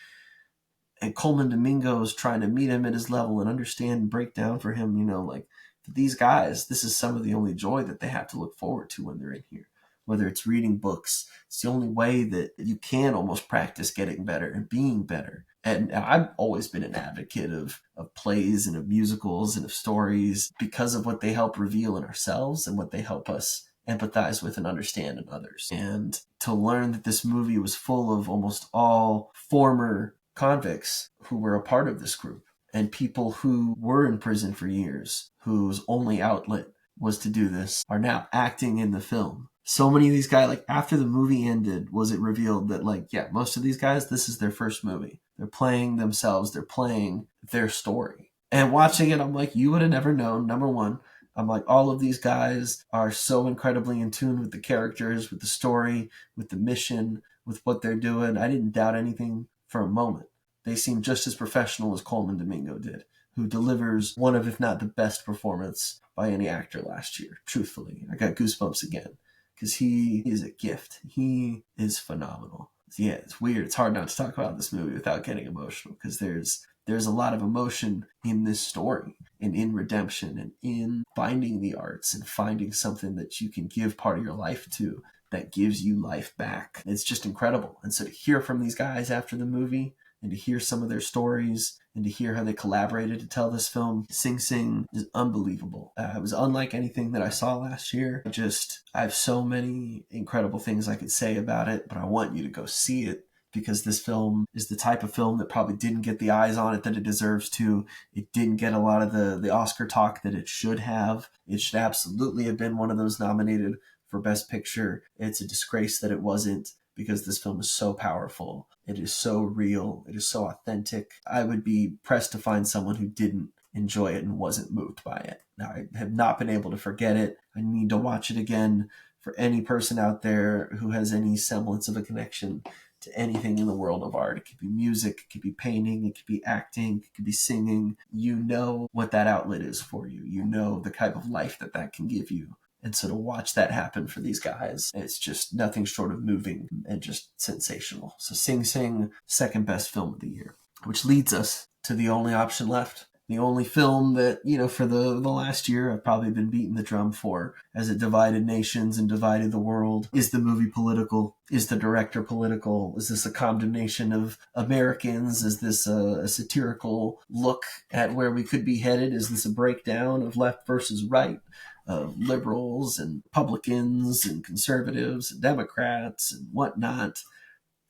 And Coleman Domingo is trying to meet him at his level and understand and break down for him, like, for these guys, this is some of the only joy that they have to look forward to when they're in here. Whether it's reading books, it's the only way that you can almost practice getting better and being better. And I've always been an advocate of plays and of musicals and of stories because of what they help reveal in ourselves and what they help us empathize with and understand in others. And to learn that this movie was full of almost all former convicts who were a part of this group and people who were in prison for years, whose only outlet was to do this, are now acting in the film. So many of these guys, like, after the movie ended, was it revealed that, like, yeah, most of these guys, this is their first movie. They're playing themselves. They're playing their story. And watching it, I'm like, you would have never known, number one, I'm like, all of these guys are so incredibly in tune with the characters, with the story, with the mission, with what they're doing. I didn't doubt anything for a moment. They seem just as professional as Coleman Domingo did, who delivers one of, if not the best performance by any actor last year. Truthfully, I got goosebumps again because he is a gift. He is phenomenal. Yeah, it's weird. It's hard not to talk about this movie without getting emotional because there's a lot of emotion in this story and in redemption and in finding the arts and finding something that you can give part of your life to that gives you life back. It's just incredible. And so to hear from these guys after the movie and to hear some of their stories and to hear how they collaborated to tell this film, Sing Sing is unbelievable. It was unlike anything that I saw last year. I have so many incredible things I could say about it, but I want you to go see it because this film is the type of film that probably didn't get the eyes on it that it deserves to. It didn't get a lot of the Oscar talk that it should have. It should absolutely have been one of those nominated for Best Picture. It's a disgrace that it wasn't because this film is so powerful. It is so real. It is so authentic. I would be pressed to find someone who didn't enjoy it and wasn't moved by it. Now, I have not been able to forget it. I need to watch it again. For any person out there who has any semblance of a connection to anything in the world of art. It could be music, it could be painting, it could be acting, it could be singing. You know what that outlet is for you. You know the type of life that can give you. And so to watch that happen for these guys, it's just nothing short of moving and just sensational. So Sing Sing, second best film of the year, which leads us to the only option left. The only film that, for the last year I've probably been beating the drum for as it divided nations and divided the world. Is the movie political? Is the director political? Is this a condemnation of Americans? Is this a satirical look at where we could be headed? Is this a breakdown of left versus right? Of liberals and Republicans and conservatives and Democrats and whatnot?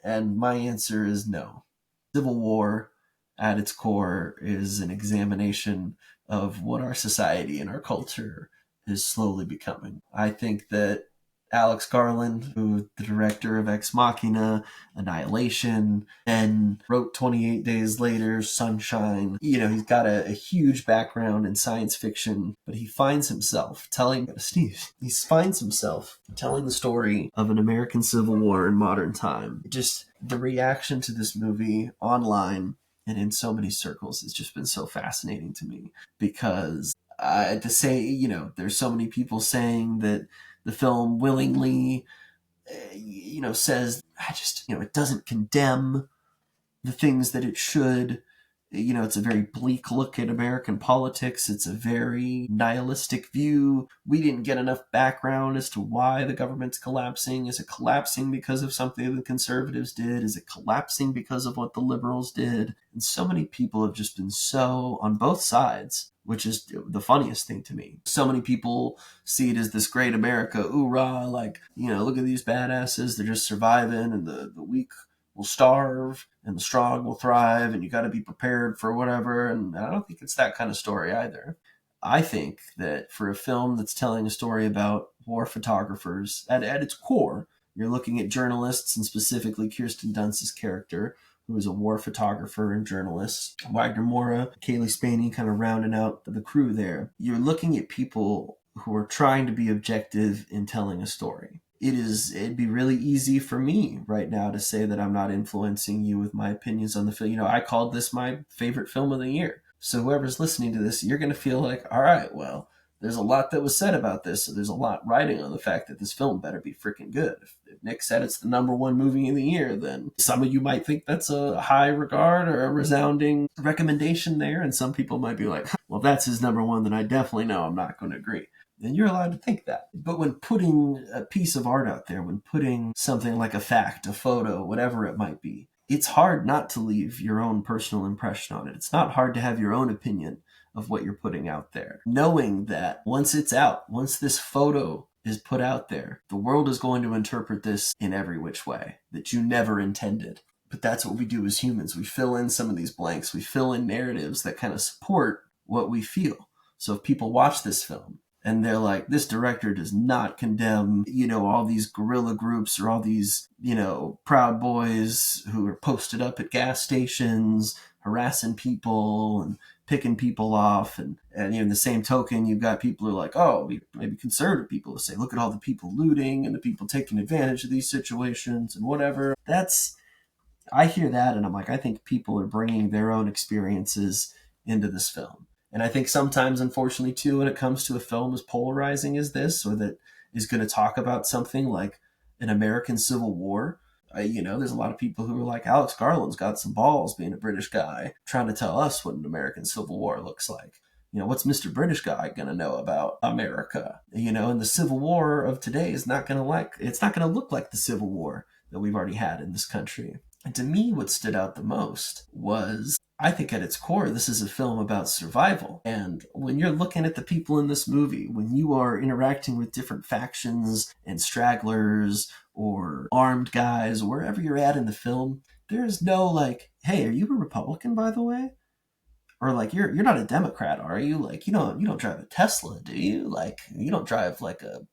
And my answer is no. Civil War at its core is an examination of what our society and our culture is slowly becoming. I think that Alex Garland, who the director of Ex Machina, Annihilation, and wrote 28 Days Later, Sunshine, he's got a huge background in science fiction, but he finds himself telling the story of an American Civil War in modern time. Just the reaction to this movie online and in so many circles has just been so fascinating to me because there's so many people saying that the film willingly, says, it doesn't condemn the things that it should. It's a very bleak look at American politics. It's a very nihilistic view. We didn't get enough background as to why the government's collapsing. Is it collapsing because of something the conservatives did? Is it collapsing because of what the liberals did? And so many people have just been so on both sides, which is the funniest thing to me. So many people see it as this great America, hoorah, look at these badasses, they're just surviving, and the weak will starve and the strong will thrive, and you got to be prepared for whatever. And I don't think it's that kind of story either. I think that for a film that's telling a story about war photographers, at its core, you're looking at journalists, and specifically Kirsten Dunst's character, who is a war photographer and journalist. Wagner Moura, Kaylee Spaney kind of rounding out the crew there. You're looking at people who are trying to be objective in telling a story. It'd be really easy for me right now to say that I'm not influencing you with my opinions on the film. I called this my favorite film of the year. So whoever's listening to this, you're going to feel like, all right, well, there's a lot that was said about this. So there's a lot riding on the fact that this film better be freaking good. If Nick said it's the number one movie of the year, then some of you might think that's a high regard or a resounding recommendation there. And some people might be like, well, if that's his number one, then I definitely know I'm not going to agree. And you're allowed to think that. But when putting a piece of art out there, when putting something like a fact, a photo, whatever it might be, it's hard not to leave your own personal impression on it. It's not hard to have your own opinion of what you're putting out there. Knowing that once it's out, once this photo is put out there, the world is going to interpret this in every which way that you never intended. But that's what we do as humans. We fill in some of these blanks. We fill in narratives that kind of support what we feel. So if people watch this film, and they're like, this director does not condemn, all these guerrilla groups or all these, Proud Boys who are posted up at gas stations harassing people and picking people off. And in the same token, you've got people who are like, oh, maybe conservative people who say, look at all the people looting and the people taking advantage of these situations and whatever. I hear that and I'm like, I think people are bringing their own experiences into this film. And I think sometimes, unfortunately, too, when it comes to a film as polarizing as this, or that is going to talk about something like an American Civil War, there's a lot of people who are like, Alex Garland's got some balls being a British guy trying to tell us what an American Civil War looks like. What's Mr. British guy going to know about America? And the Civil War of today is not going to it's not going to look like the Civil War that we've already had in this country. And to me, what stood out the most was, I think at its core, this is a film about survival. And when you're looking at the people in this movie, when you are interacting with different factions and stragglers or armed guys, wherever you're at in the film, there's no like, hey, are you a Republican, by the way? Or like, you're not a Democrat, are you? Like, you don't drive a Tesla, do you? Like, you don't drive like a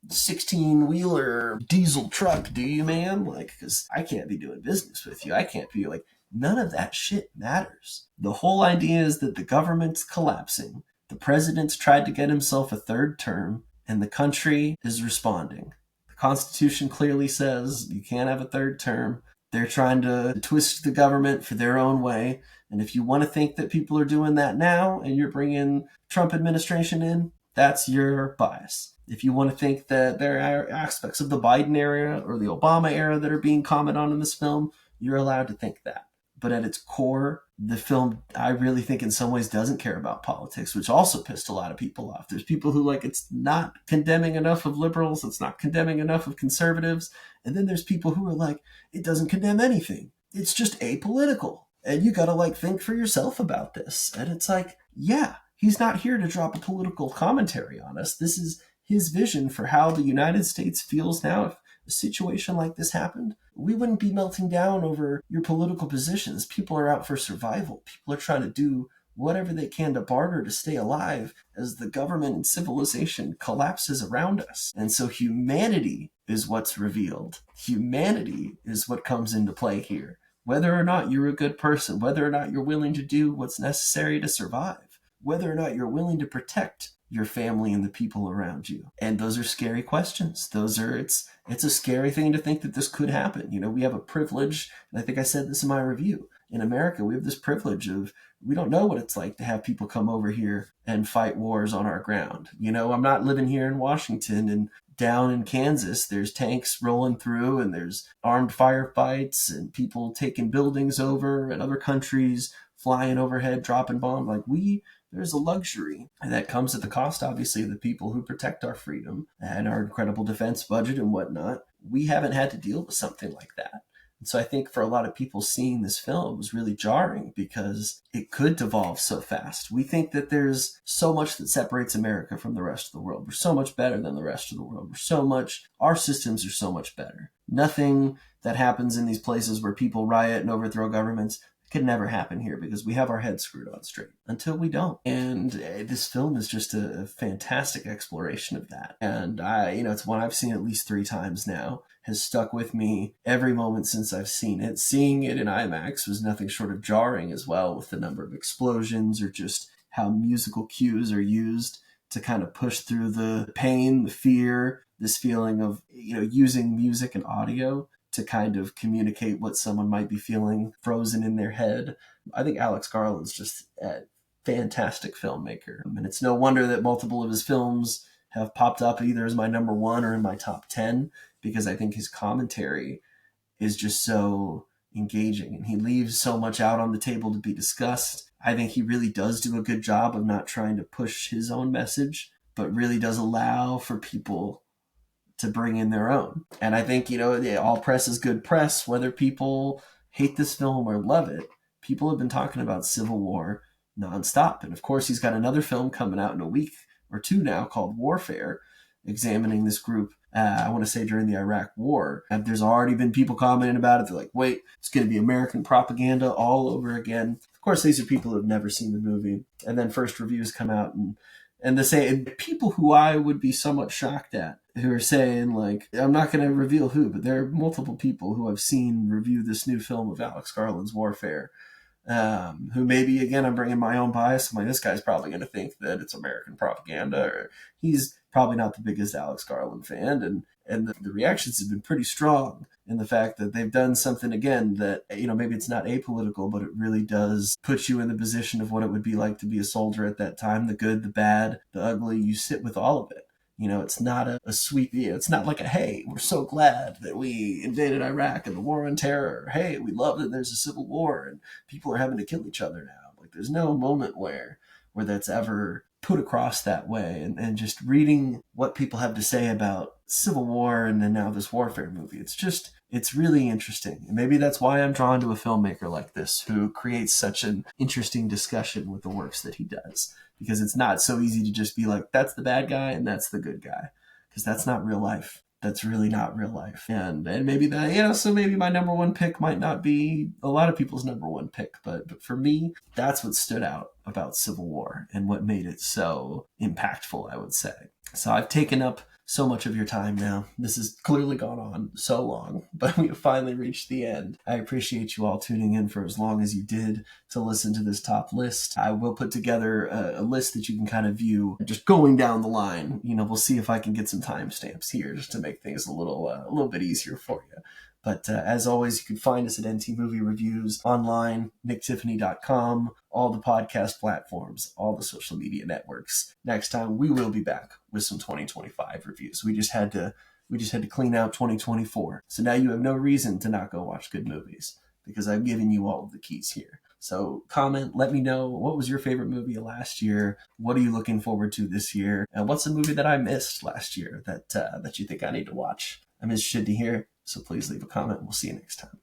16-wheeler diesel truck, do you, man? Like, because I can't be doing business with you. I can't be like, none of that shit matters. The whole idea is that the government's collapsing. The president's tried to get himself a third term, and the country is responding. The Constitution clearly says you can't have a third term. They're trying to twist the government for their own way. And if you want to think that people are doing that now and you're bringing Trump administration in, that's your bias. If you want to think that there are aspects of the Biden era or the Obama era that are being commented on in this film, you're allowed to think that. But at its core, the film, I really think in some ways doesn't care about politics, which also pissed a lot of people off. There's people who like, it's not condemning enough of liberals, it's not condemning enough of conservatives. And then there's people who are like, it doesn't condemn anything. It's just apolitical. And you gotta like think for yourself about this. And it's like, yeah, he's not here to drop a political commentary on us. This is his vision for how the United States feels now. If a situation like this happened, we wouldn't be melting down over your political positions. People are out for survival. People are trying to do whatever they can to barter to stay alive as the government and civilization collapses around us. And so humanity is what's revealed. Humanity is what comes into play here. Whether or not you're a good person, whether or not you're willing to do what's necessary to survive, whether or not you're willing to protect your family and the people around you. And those are scary questions. It's a scary thing to think that this could happen. We have a privilege, and I think I said this in my review. In America, we have this privilege of, we don't know what it's like to have people come over here and fight wars on our ground. I'm not living here in Washington, and down in Kansas, there's tanks rolling through and there's armed firefights and people taking buildings over, and other countries flying overhead, dropping bombs. There's a luxury that comes at the cost, obviously, of the people who protect our freedom and our incredible defense budget and whatnot. We haven't had to deal with something like that. And so I think for a lot of people, seeing this film was really jarring because it could devolve so fast. We think that there's so much that separates America from the rest of the world. We're so much better than the rest of the world. Our systems are so much better. Nothing that happens in these places where people riot and overthrow governments could never happen here because we have our heads screwed on straight until we don't. And this film is just a fantastic exploration of that. And it's one I've seen at least 3 times now, has stuck with me every moment since I've seen it. Seeing it in IMAX was nothing short of jarring as well, with the number of explosions or just how musical cues are used to kind of push through the pain, the fear, this feeling of, using music and audio to kind of communicate what someone might be feeling frozen in their head. I think Alex Garland's just a fantastic filmmaker. And it's no wonder that multiple of his films have popped up either as my number 1 or in my top 10, because I think his commentary is just so engaging and he leaves so much out on the table to be discussed. I think he really does do a good job of not trying to push his own message, but really does allow for people to bring in their own. And I think, all press is good press, whether people hate this film or love it. People have been talking about Civil War nonstop. And of course, he's got another film coming out in a week or 2 now called Warfare, examining this group, I want to say during the Iraq War. And there's already been people commenting about it. They're like, wait, it's going to be American propaganda all over again. Of course, these are people who have never seen the movie. And then first reviews come out and they say, and people who I would be somewhat shocked at, who are saying, like, I'm not going to reveal who, but there are multiple people who I've seen review this new film of Alex Garland's Warfare, who maybe, again, I'm bringing my own bias. I'm like, this guy's probably going to think that it's American propaganda, or he's probably not the biggest Alex Garland fan. And the reactions have been pretty strong in the fact that they've done something, again, that, maybe it's not apolitical, but it really does put you in the position of what it would be like to be a soldier at that time, the good, the bad, the ugly. You sit with all of it. It's not a sweet, it's not like hey, we're so glad that we invaded Iraq and the war on terror. Hey, we love that there's a civil war and people are having to kill each other now. Like, there's no moment where that's ever put across that way. And just reading what people have to say about Civil War and then now this warfare movie, it's really interesting. And maybe that's why I'm drawn to a filmmaker like this, who creates such an interesting discussion with the works that he does. Because it's not so easy to just be like, that's the bad guy and that's the good guy. Because that's not real life. That's really not real life. And maybe that, so maybe my number one pick might not be a lot of people's number one pick. But for me, that's what stood out about Civil War and what made it so impactful, I would say. So I've taken up so much of your time now. This has clearly gone on so long, but we have finally reached the end. I appreciate you all tuning in for as long as you did to listen to this top list. I will put together a list that you can kind of view just going down the line. We'll see if I can get some timestamps here just to make things a little bit easier for you. But as always, you can find us at NT Movie Reviews online, nicktiffany.com, all the podcast platforms, all the social media networks. Next time, we will be back with some 2025 reviews. We just had to clean out 2024. So now you have no reason to not go watch good movies, because I've given you all of the keys here. So comment, let me know, what was your favorite movie of last year? What are you looking forward to this year? And what's a movie that I missed last year that you think I need to watch? I'm interested to hear. So please leave a comment. We'll see you next time.